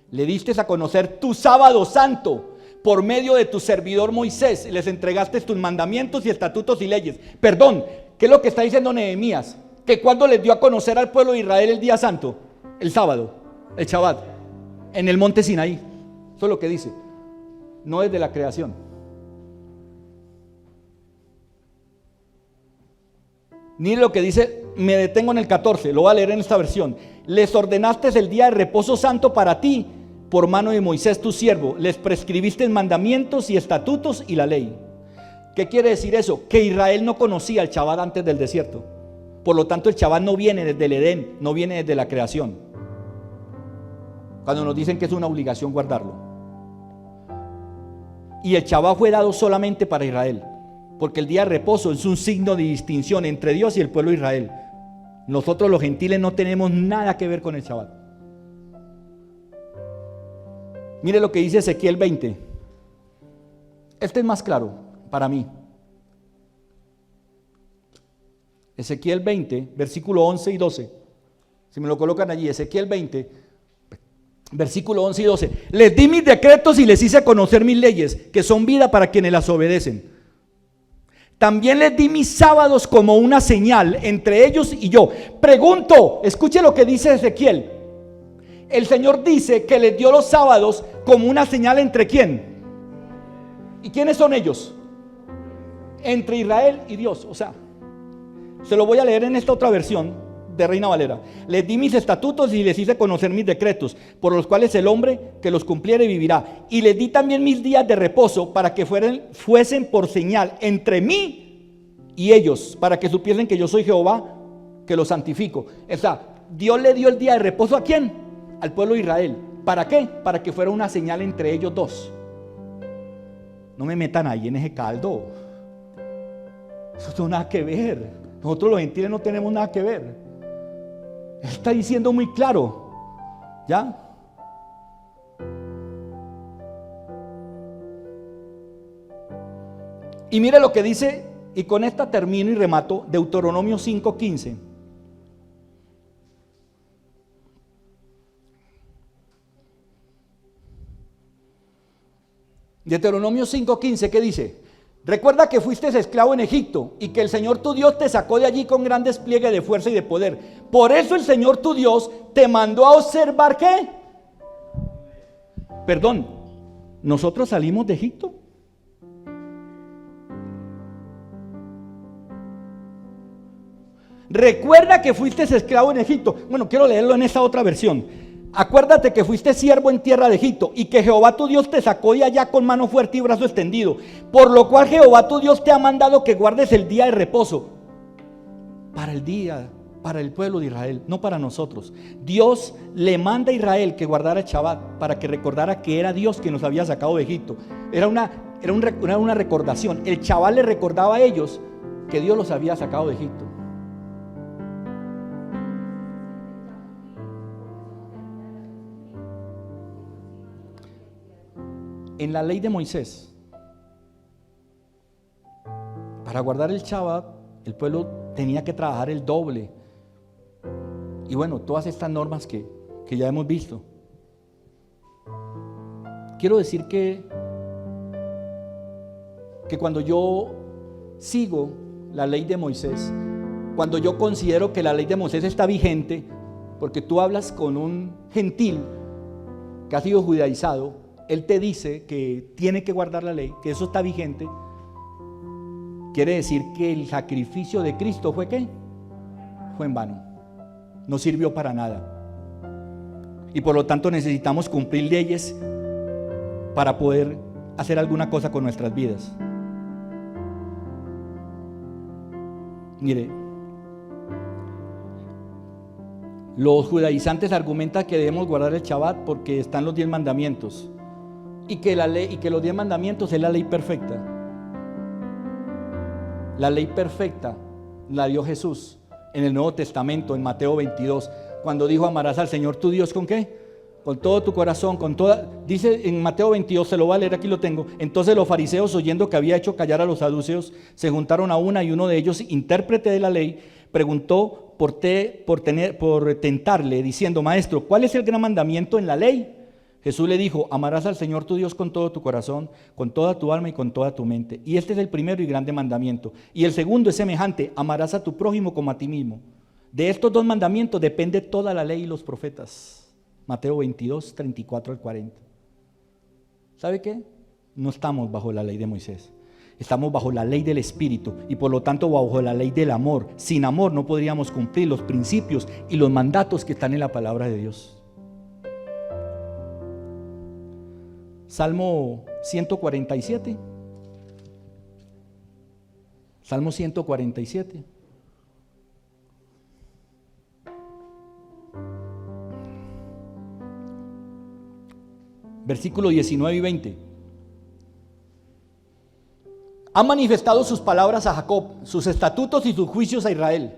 E: Le diste a conocer tu sábado santo por medio de tu servidor Moisés. Les entregaste tus mandamientos y estatutos y leyes. Perdón, ¿qué es lo que está diciendo Nehemías? Que cuando les dio a conocer al pueblo de Israel el día santo, el sábado, el Shabbat, en el monte Sinaí. Eso es lo que dice. No desde la creación. Ni lo que dice, me detengo en el 14, lo voy a leer en esta versión. Les ordenaste el día de reposo santo para ti, por mano de Moisés tu siervo. Les prescribiste mandamientos y estatutos y la ley. ¿Qué quiere decir eso? Que Israel no conocía el Shabbat antes del desierto. Por lo tanto, el Shabbat no viene desde el Edén, no viene desde la creación. Cuando nos dicen que es una obligación guardarlo. Y el Shabbat fue dado solamente para Israel, porque el día de reposo es un signo de distinción entre Dios y el pueblo de Israel. Nosotros los gentiles no tenemos nada que ver con el Shabbat. Mire lo que dice Ezequiel 20. Este es más claro para mí. Ezequiel 20, versículo 11 y 12. Si me lo colocan allí, Ezequiel 20, versículo 11 y 12. Les di mis decretos y les hice conocer mis leyes, que son vida para quienes las obedecen. También les di mis sábados como una señal entre ellos y yo. Pregunto, escuche lo que dice Ezequiel. El Señor dice que les dio los sábados como una señal entre quién. ¿Y quiénes son ellos? Entre Israel y Dios. O sea, se lo voy a leer en esta otra versión de Reina Valera. Les di mis estatutos y les hice conocer mis decretos, por los cuales el hombre que los cumpliere vivirá. Y les di también mis días de reposo para que fuesen por señal entre mí y ellos, para que supiesen que yo soy Jehová, que los santifico. O sea, Dios le dio el día de reposo ¿a quién? Al pueblo de Israel. ¿Para qué? Para que fuera una señal entre ellos dos. No me metan ahí en ese caldo. Eso no tiene nada que ver. Nosotros los gentiles no tenemos nada que ver. Él está diciendo muy claro. ¿Ya? Y mire lo que dice, y con esta termino y remato, Deuteronomio 5:15. Deuteronomio 5:15, ¿qué dice? Recuerda que fuiste esclavo en Egipto y que el Señor tu Dios te sacó de allí con gran despliegue de fuerza y de poder. Por eso el Señor tu Dios te mandó a observar ¿qué? Perdón, ¿nosotros salimos de Egipto? Recuerda que fuiste esclavo en Egipto. Bueno, quiero leerlo en esa otra versión. Acuérdate que fuiste siervo en tierra de Egipto y que Jehová tu Dios te sacó de allá con mano fuerte y brazo extendido. Por lo cual Jehová tu Dios te ha mandado que guardes el día de reposo. Para el pueblo de Israel, no para nosotros. Dios le manda a Israel que guardara el Shabbat para que recordara que era Dios que nos había sacado de Egipto. Era una recordación. El Shabbat le recordaba a ellos que Dios los había sacado de Egipto. En la ley de Moisés, para guardar el Shabbat, el pueblo tenía que trabajar el doble. Y bueno, todas estas normas que ya hemos visto. Quiero decir que cuando yo sigo la ley de Moisés, cuando yo considero que la ley de Moisés está vigente, porque tú hablas con un gentil que ha sido judaizado, él te dice que tiene que guardar la ley, que eso está vigente. Quiere decir que el sacrificio de Cristo fue ¿qué? Fue en vano. No sirvió para nada. Y por lo tanto necesitamos cumplir leyes para poder hacer alguna cosa con nuestras vidas. Mire, los judaizantes argumentan que debemos guardar el Shabbat porque están los 10 mandamientos. Y que los 10 mandamientos es la ley perfecta. La ley perfecta la dio Jesús en el Nuevo Testamento, en Mateo 22, cuando dijo: amarás al Señor tu Dios ¿con qué? Con todo tu corazón, con toda. Dice en Mateo 22, se lo voy a leer, aquí lo tengo. Entonces los fariseos, oyendo que había hecho callar a los saduceos, se juntaron a una, y uno de ellos, intérprete de la ley, preguntó por tentarle, diciendo: maestro, ¿cuál es el gran mandamiento en la ley? Jesús le dijo: amarás al Señor tu Dios con todo tu corazón, con toda tu alma y con toda tu mente. Y este es el primero y grande mandamiento. Y el segundo es semejante: amarás a tu prójimo como a ti mismo. De estos 2 mandamientos depende toda la ley y los profetas. Mateo 22, 34 al 40. ¿Sabe qué? No estamos bajo la ley de Moisés. Estamos bajo la ley del Espíritu y por lo tanto bajo la ley del amor. Sin amor no podríamos cumplir los principios y los mandatos que están en la palabra de Dios. Salmo 147. Salmo 147. versículos 19 y 20. Ha manifestado sus palabras a Jacob, sus estatutos y sus juicios a Israel.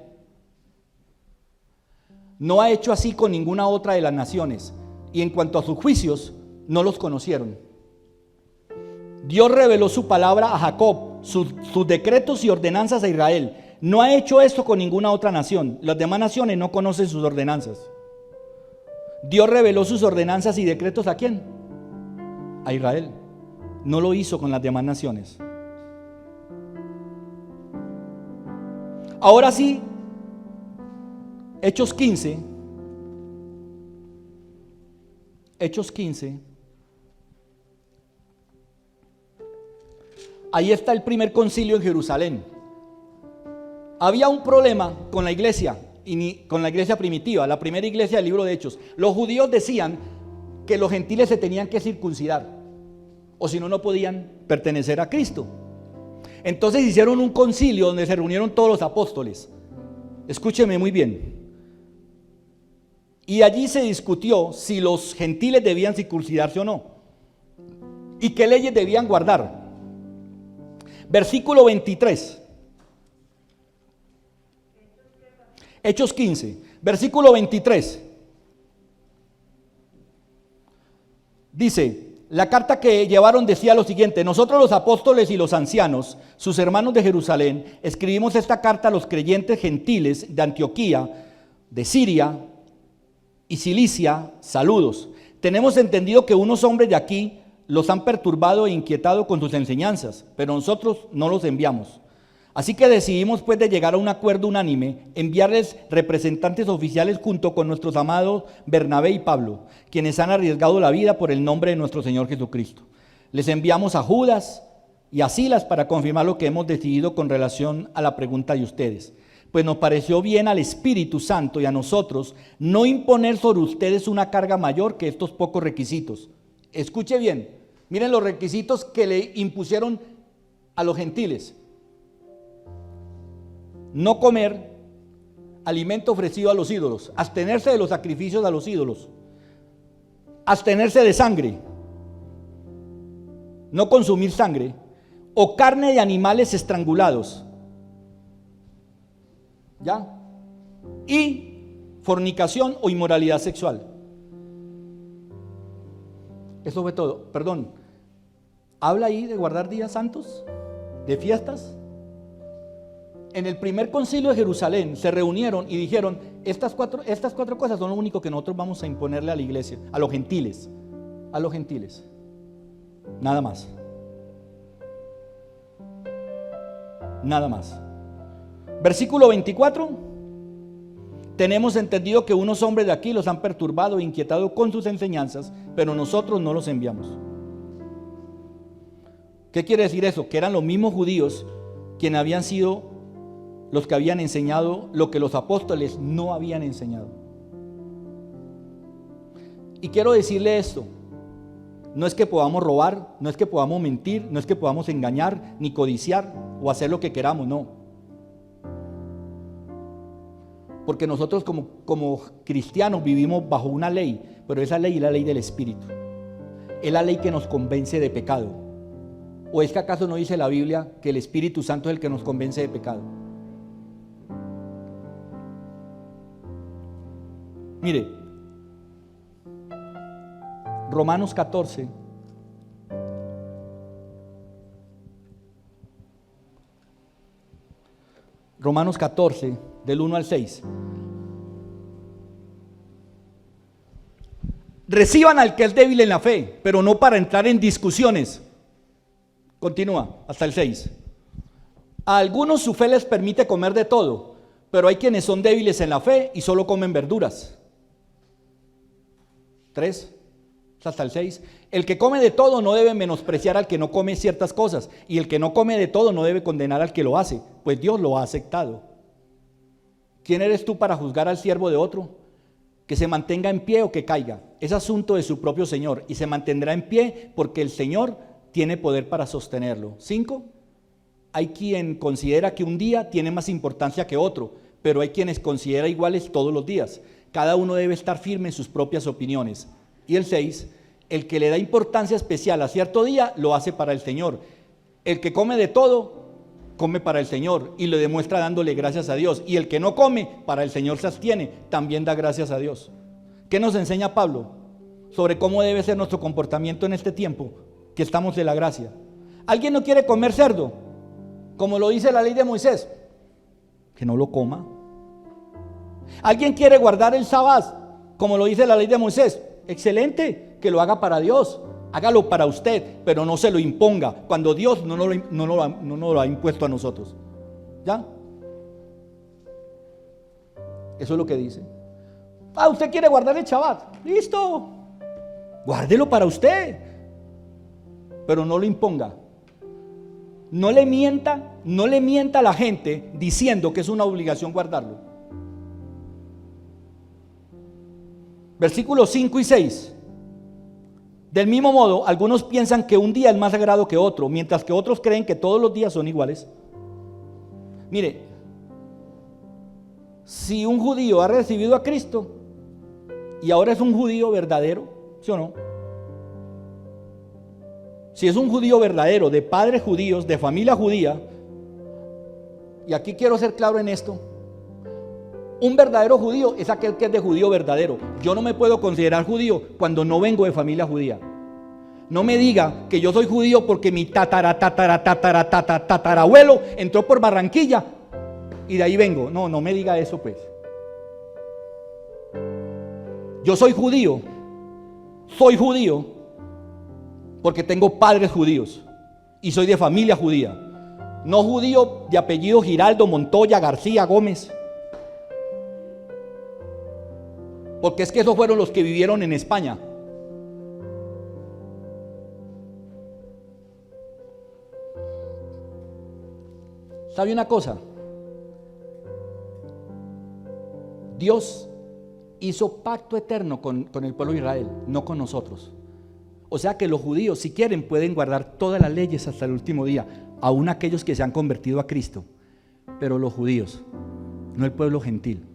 E: No ha hecho así con ninguna otra de las naciones, y en cuanto a sus juicios, no los conocieron. Dios reveló su palabra a Jacob, sus decretos y ordenanzas a Israel. No ha hecho esto con ninguna otra nación. Las demás naciones no conocen sus ordenanzas. Dios reveló sus ordenanzas y decretos ¿a quién? A Israel. No lo hizo con las demás naciones. Ahora sí, Hechos 15. Ahí está el primer concilio en Jerusalén. Había un problema con la iglesia, con la iglesia primitiva, la primera iglesia del libro de Hechos. Los judíos decían que los gentiles se tenían que circuncidar, o si no, no podían pertenecer a Cristo. Entonces hicieron un concilio donde se reunieron todos los apóstoles. Escúcheme muy bien. Y allí se discutió si los gentiles debían circuncidarse o no, y qué leyes debían guardar. Versículo 23. Hechos 15, versículo 23. Dice, la carta que llevaron decía lo siguiente: nosotros los apóstoles y los ancianos, sus hermanos de Jerusalén, escribimos esta carta a los creyentes gentiles de Antioquía, de Siria y Cilicia, saludos. Tenemos entendido que unos hombres de aquí los han perturbado e inquietado con sus enseñanzas, pero nosotros no los enviamos. Así que decidimos, pues, de llegar a un acuerdo unánime, enviarles representantes oficiales junto con nuestros amados Bernabé y Pablo, quienes han arriesgado la vida por el nombre de nuestro Señor Jesucristo. Les enviamos a Judas y a Silas para confirmar lo que hemos decidido con relación a la pregunta de ustedes. Pues nos pareció bien al Espíritu Santo y a nosotros no imponer sobre ustedes una carga mayor que estos pocos requisitos. Escuche bien, miren los requisitos que le impusieron a los gentiles. No comer alimento ofrecido a los ídolos, abstenerse de los sacrificios a los ídolos, abstenerse de sangre, no consumir sangre o carne de animales estrangulados, ¿ya? Y fornicación o inmoralidad sexual. Eso fue todo. Perdón, ¿habla ahí de guardar días santos? ¿De fiestas? En el primer concilio de Jerusalén se reunieron y dijeron, estas cuatro cosas son lo único que nosotros vamos a imponerle a la iglesia, a los gentiles, nada más, nada más. Versículo 24, tenemos entendido que unos hombres de aquí los han perturbado e inquietado con sus enseñanzas, pero nosotros no los enviamos. ¿Qué quiere decir eso? Que eran los mismos judíos quienes habían sido los que habían enseñado lo que los apóstoles no habían enseñado. Y quiero decirle esto: no es que podamos robar, no es que podamos mentir, no es que podamos engañar, ni codiciar o hacer lo que queramos, no. Porque nosotros como cristianos vivimos bajo una ley, pero esa ley es la ley del Espíritu. Es la ley que nos convence de pecado. ¿O es que acaso no dice la Biblia que el Espíritu Santo es el que nos convence de pecado? Mire, Romanos 14, del 1 al 6. Reciban al que es débil en la fe, pero no para entrar en discusiones. Continúa hasta el 6. A algunos su fe les permite comer de todo, pero hay quienes son débiles en la fe y solo comen verduras. 3, hasta el 6. El que come de todo no debe menospreciar al que no come ciertas cosas, y el que no come de todo no debe condenar al que lo hace, pues Dios lo ha aceptado. ¿Quién eres tú para juzgar al siervo de otro? Que se mantenga en pie o que caiga, es asunto de su propio Señor, y se mantendrá en pie porque el Señor tiene poder para sostenerlo. 5. Hay quien considera que un día tiene más importancia que otro, pero hay quienes considera iguales todos los días. Cada uno debe estar firme en sus propias opiniones. Y el 6, El que le da importancia especial a cierto día, lo hace para el Señor. El que come de todo, come para el Señor y lo demuestra dándole gracias a Dios. Y el que no come, para el Señor se abstiene, también da gracias a Dios. ¿Qué nos enseña Pablo sobre cómo debe ser nuestro comportamiento en este tiempo que estamos de la gracia? ¿Alguien no quiere comer cerdo, como lo dice la ley de Moisés? Que no lo coma. ¿Alguien quiere guardar el sabbat, como lo dice la ley de Moisés? Excelente, que lo haga para Dios. Hágalo para usted, pero no se lo imponga, cuando Dios no nos lo ha impuesto a nosotros. ¿Ya? Eso es lo que dice. Usted quiere guardar el Shabbat. Listo. Guárdelo para usted, pero no lo imponga. No le mienta a la gente diciendo que es una obligación guardarlo. Versículos 5 y 6. Del mismo modo, algunos piensan que un día es más sagrado que otro, mientras que otros creen que todos los días son iguales. Mire, si un judío ha recibido a Cristo y ahora es un judío verdadero, ¿sí o no? Si es un judío verdadero, de padres judíos, de familia judía, y aquí quiero ser claro en esto, un verdadero judío es aquel que es de judío verdadero. Yo no me puedo considerar judío cuando no vengo de familia judía. No me diga que yo soy judío porque mi tatarabuelo entró por Barranquilla y de ahí vengo. No me diga eso pues. Yo soy judío porque tengo padres judíos y soy de familia judía. No judío de apellido Giraldo, Montoya, García, Gómez. Porque es que esos fueron los que vivieron en España. ¿Sabe una cosa? Dios hizo pacto eterno con el pueblo de Israel, no con nosotros. O sea que los judíos, si quieren, pueden guardar todas las leyes hasta el último día, aún aquellos que se han convertido a Cristo. Pero los judíos, no el pueblo gentil.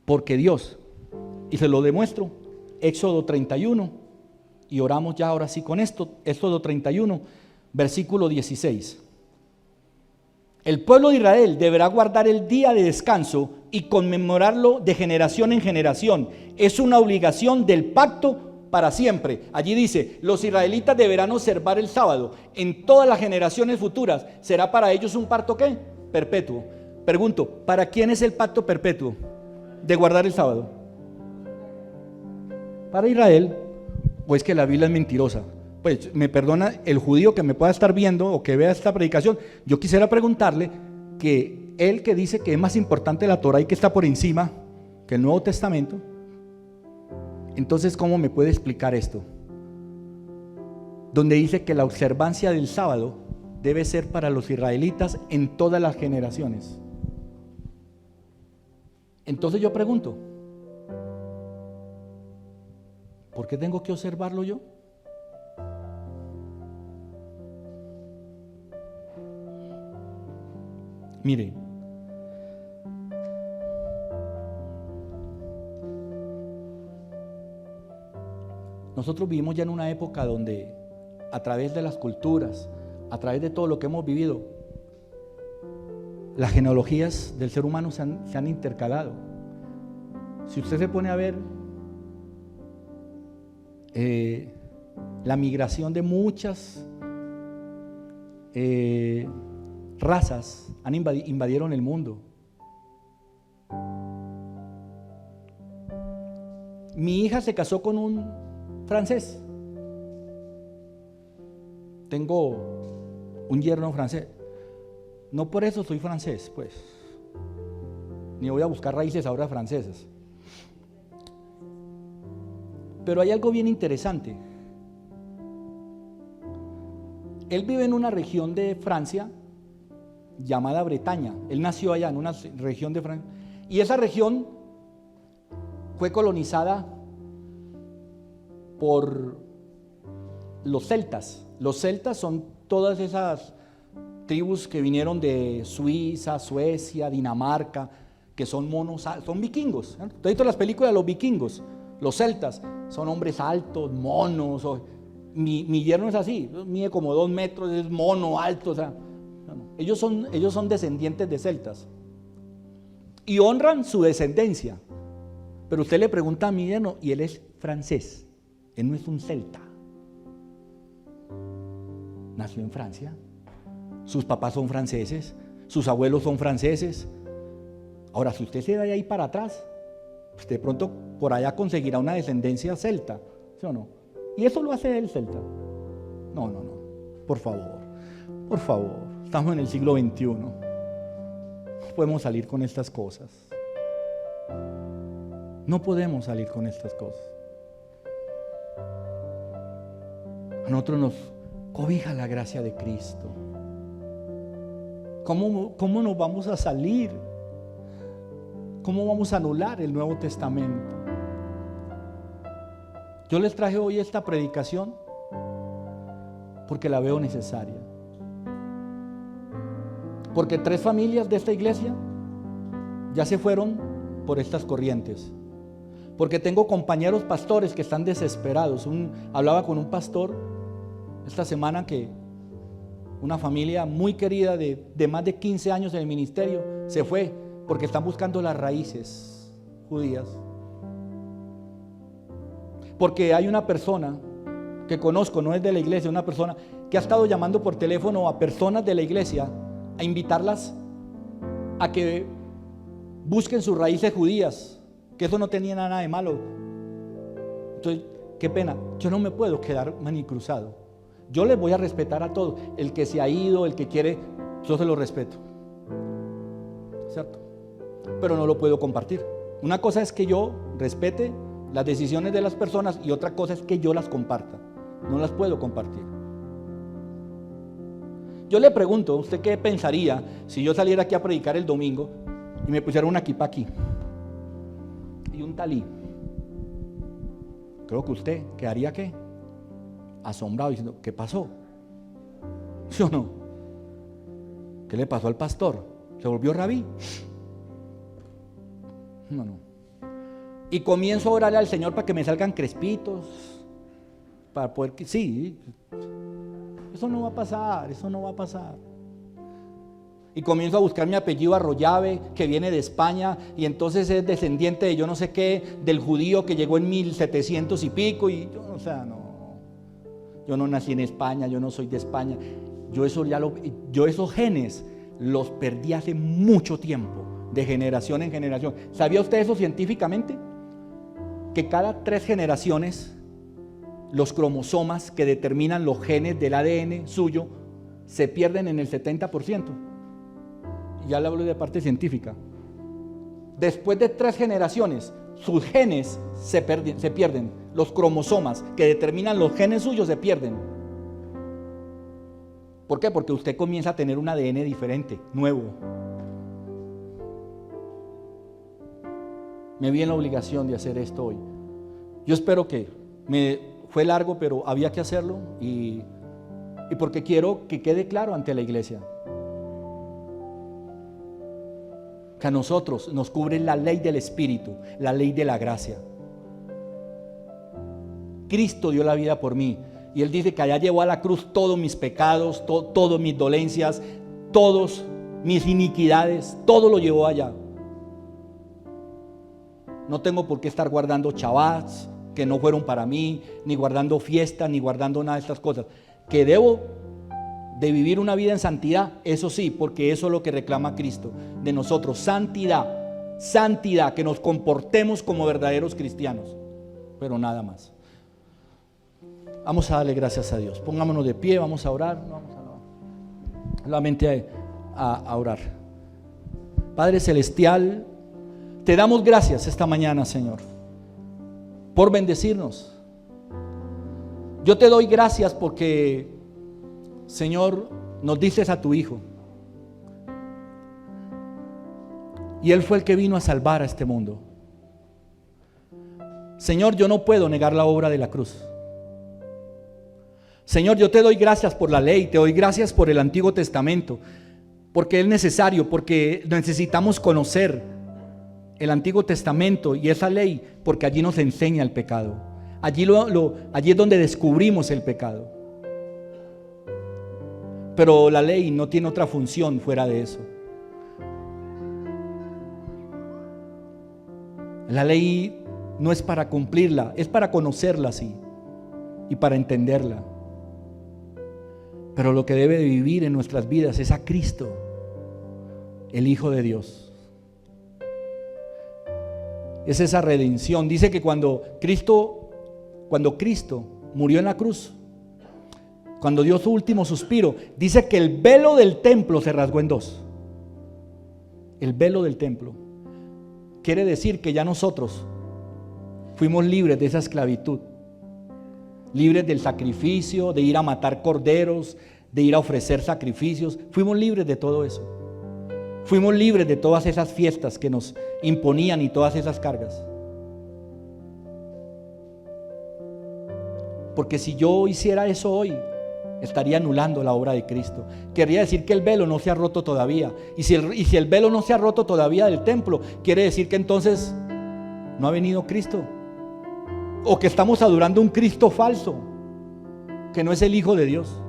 E: Porque Dios, y se lo demuestro, Éxodo 31, y oramos ya ahora sí con esto, Éxodo 31, versículo 16. El pueblo de Israel deberá guardar el día de descanso y conmemorarlo de generación en generación. Es una obligación del pacto para siempre. Allí dice, los israelitas deberán observar el sábado. En todas las generaciones futuras será para ellos un pacto ¿qué? Perpetuo. Pregunto, ¿para quién es el pacto perpetuo de guardar el sábado? ¿Para Israel? ¿O es que la Biblia es mentirosa? Pues me perdona el judío que me pueda estar viendo o que vea esta predicación. Yo quisiera preguntarle que él que dice que es más importante la Torá y que está por encima que el Nuevo Testamento, entonces ¿cómo me puede explicar esto? Donde dice que la observancia del sábado debe ser para los israelitas en todas las generaciones. Entonces yo pregunto, ¿por qué tengo que observarlo yo? Mire, nosotros vivimos ya en una época donde a través de las culturas, a través de todo lo que hemos vivido, las genealogías del ser humano se han intercalado. Si usted se pone a ver la migración de muchas razas invadieron el mundo. Mi hija se casó con un francés. Tengo un yerno francés. No por eso soy francés, pues. Ni voy a buscar raíces ahora francesas. Pero hay algo bien interesante. Él vive en una región de Francia llamada Bretaña. Él nació allá en una región de Francia. Y esa región fue colonizada por los celtas. Los celtas son todas esas tribus que vinieron de Suiza, Suecia, Dinamarca, que son monos, son vikingos. Todas las películas de los vikingos Los celtas son hombres altos, monos. Mi yerno es así, mide como 2 metros, es mono, alto. O sea, ellos son descendientes de celtas y honran su descendencia. Pero usted le pregunta a mi yerno y él es francés, él no es un celta. Nació en Francia, sus papás son franceses, sus abuelos son franceses. Ahora, si usted se va ahí para atrás, usted de pronto por allá conseguirá una descendencia celta, ¿sí o no? Y eso lo hace él celta. No, por favor, estamos en el siglo XXI, no podemos salir con estas cosas. No podemos salir con estas cosas. A nosotros nos cobija la gracia de Cristo. ¿Cómo nos vamos a salir? ¿Cómo vamos a anular el Nuevo Testamento? Yo les traje hoy esta predicación porque la veo necesaria. Porque 3 familias de esta iglesia ya se fueron por estas corrientes. Porque tengo compañeros pastores que están desesperados. Hablaba con un pastor esta semana que una familia muy querida de más de 15 años en el ministerio se fue porque están buscando las raíces judías. Porque hay una persona que conozco, no es de la iglesia, una persona que ha estado llamando por teléfono a personas de la iglesia a invitarlas a que busquen sus raíces judías, que eso no tenía nada de malo. Entonces, qué pena, yo no me puedo quedar manicruzado. Yo les voy a respetar a todos. El que se ha ido, el que quiere, yo se lo respeto, ¿cierto? Pero no lo puedo compartir. Una cosa es que yo respete las decisiones de las personas y otra cosa es que yo las comparta. No las puedo compartir. Yo le pregunto, ¿usted qué pensaría si yo saliera aquí a predicar el domingo y me pusiera una kippah aquí y un talí? Creo que usted quedaría ¿qué? Asombrado diciendo, ¿qué pasó? ¿Sí o no? ¿Qué le pasó al pastor? ¿Se volvió rabí? No. Y comienzo a orarle al Señor para que me salgan crespitos, para poder, sí, eso no va a pasar. Y comienzo a buscar mi apellido Arroyave, que viene de España, y entonces es descendiente de yo no sé qué, del judío que llegó en 1700 y pico, y yo, yo no nací en España, yo no soy de España. Yo esos genes los perdí hace mucho tiempo, de generación en generación. ¿Sabía usted eso científicamente? Que cada 3 generaciones los cromosomas que determinan los genes del ADN suyo se pierden en el 70%. Ya le hablo de parte científica. Después de 3 generaciones, sus genes se pierden. Los cromosomas que determinan los genes suyos se pierden. ¿Por qué? Porque usted comienza a tener un ADN diferente, nuevo. Me vi en la obligación de hacer esto hoy. Yo espero que fue largo, pero había que hacerlo y porque quiero que quede claro ante la iglesia que a nosotros nos cubre la ley del Espíritu, la ley de la gracia. Cristo dio la vida por mí y Él dice que allá llevó a la cruz todos mis pecados, todas mis dolencias, todas mis iniquidades, todo lo llevó allá. No tengo por qué estar guardando Shabbats que no fueron para mí, ni guardando fiestas, ni guardando nada de estas cosas. Que debo de vivir una vida en santidad, eso sí, porque eso es lo que reclama Cristo de nosotros, santidad, que nos comportemos como verdaderos cristianos, pero nada más. Vamos a darle gracias a Dios. Pongámonos de pie, vamos a orar, solamente a orar. Padre Celestial, te damos gracias esta mañana, Señor, por bendecirnos. Yo te doy gracias porque, Señor, nos dices a tu Hijo y Él fue el que vino a salvar a este mundo. Señor, yo no puedo negar la obra de la cruz. Señor, yo te doy gracias por la ley, te doy gracias por el Antiguo Testamento, porque es necesario, porque necesitamos conocer el Antiguo Testamento y esa ley porque allí nos enseña el pecado. Allí es donde descubrimos el pecado. Pero la ley no tiene otra función fuera de eso. La ley no es para cumplirla, es para conocerla, sí, y para entenderla. Pero lo que debe de vivir en nuestras vidas es a Cristo, el Hijo de Dios. Es esa redención. Dice que cuando Cristo murió en la cruz, cuando dio su último suspiro, dice que el velo del templo se rasgó en dos. El velo del templo. Quiere decir que ya nosotros fuimos libres de esa esclavitud. Libres del sacrificio, de ir a matar corderos, de ir a ofrecer sacrificios. Fuimos libres de todo eso. Fuimos libres de todas esas fiestas que nos imponían y todas esas cargas. Porque si yo hiciera eso hoy, estaría anulando la obra de Cristo. Querría decir que el velo no se ha roto todavía. Y si el velo no se ha roto todavía del templo, quiere decir que entonces no ha venido Cristo. O que estamos adorando un Cristo falso, que no es el Hijo de Dios.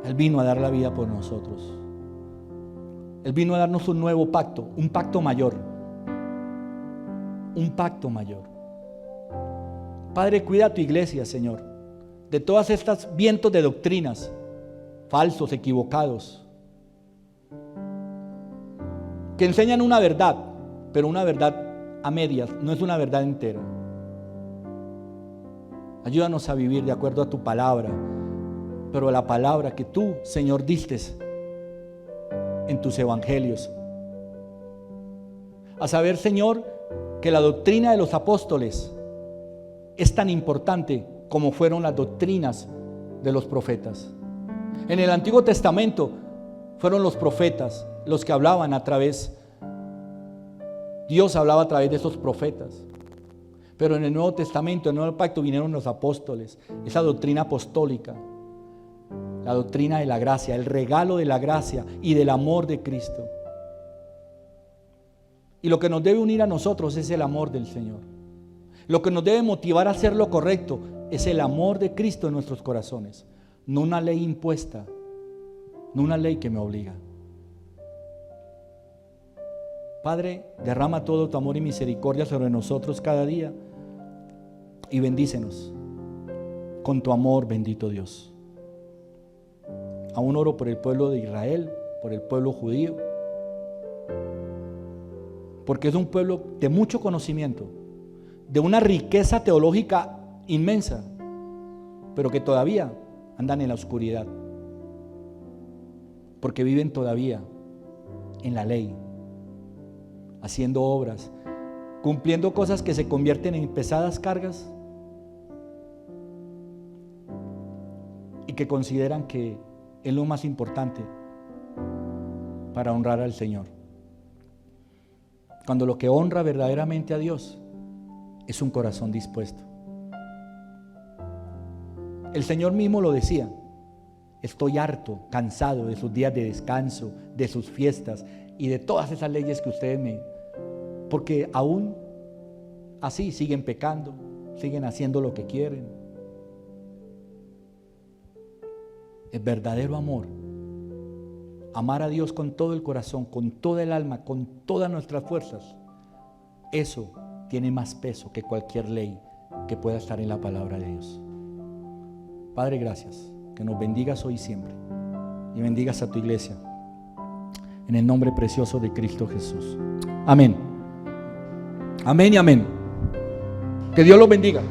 E: Él vino a dar la vida por nosotros. Él vino a darnos un nuevo pacto, un pacto mayor. Un pacto mayor. Padre, cuida a tu iglesia, Señor, de todas estas vientos de doctrinas falsos, equivocados, que enseñan una verdad, pero una verdad a medias, no es una verdad entera. Ayúdanos a vivir de acuerdo a tu palabra, pero a la palabra que tú, Señor, diste en tus evangelios. A saber, Señor, que la doctrina de los apóstoles es tan importante como fueron las doctrinas de los profetas. En el Antiguo Testamento fueron los profetas los que hablaban a través, Dios hablaba a través de esos profetas. Pero en el Nuevo Testamento, en el Nuevo Pacto, vinieron los apóstoles, esa doctrina apostólica, la doctrina de la gracia, el regalo de la gracia y del amor de Cristo. Y lo que nos debe unir a nosotros es el amor del Señor. Lo que nos debe motivar a hacer lo correcto es el amor de Cristo en nuestros corazones, no una ley impuesta, no una ley que me obliga. Padre, derrama todo tu amor y misericordia sobre nosotros cada día y bendícenos con tu amor, bendito Dios. Aún oro por el pueblo de Israel, por el pueblo judío, porque es un pueblo de mucho conocimiento, de una riqueza teológica inmensa, pero que todavía andan en la oscuridad, porque viven todavía en la ley, haciendo obras, cumpliendo cosas que se convierten en pesadas cargas y que consideran que es lo más importante para honrar al Señor, cuando lo que honra verdaderamente a Dios es un corazón dispuesto. El Señor mismo lo decía: estoy harto, cansado de sus días de descanso, de sus fiestas y de todas esas leyes que ustedes porque aún así siguen pecando, siguen haciendo lo que quieren. El verdadero amor, amar a Dios con todo el corazón, con toda el alma, con todas nuestras fuerzas, eso tiene más peso que cualquier ley que pueda estar en la palabra de Dios. Padre, gracias, que nos bendigas hoy y siempre, y bendigas a tu iglesia, en el nombre precioso de Cristo Jesús. Amén. Amén y amén. Que Dios los bendiga.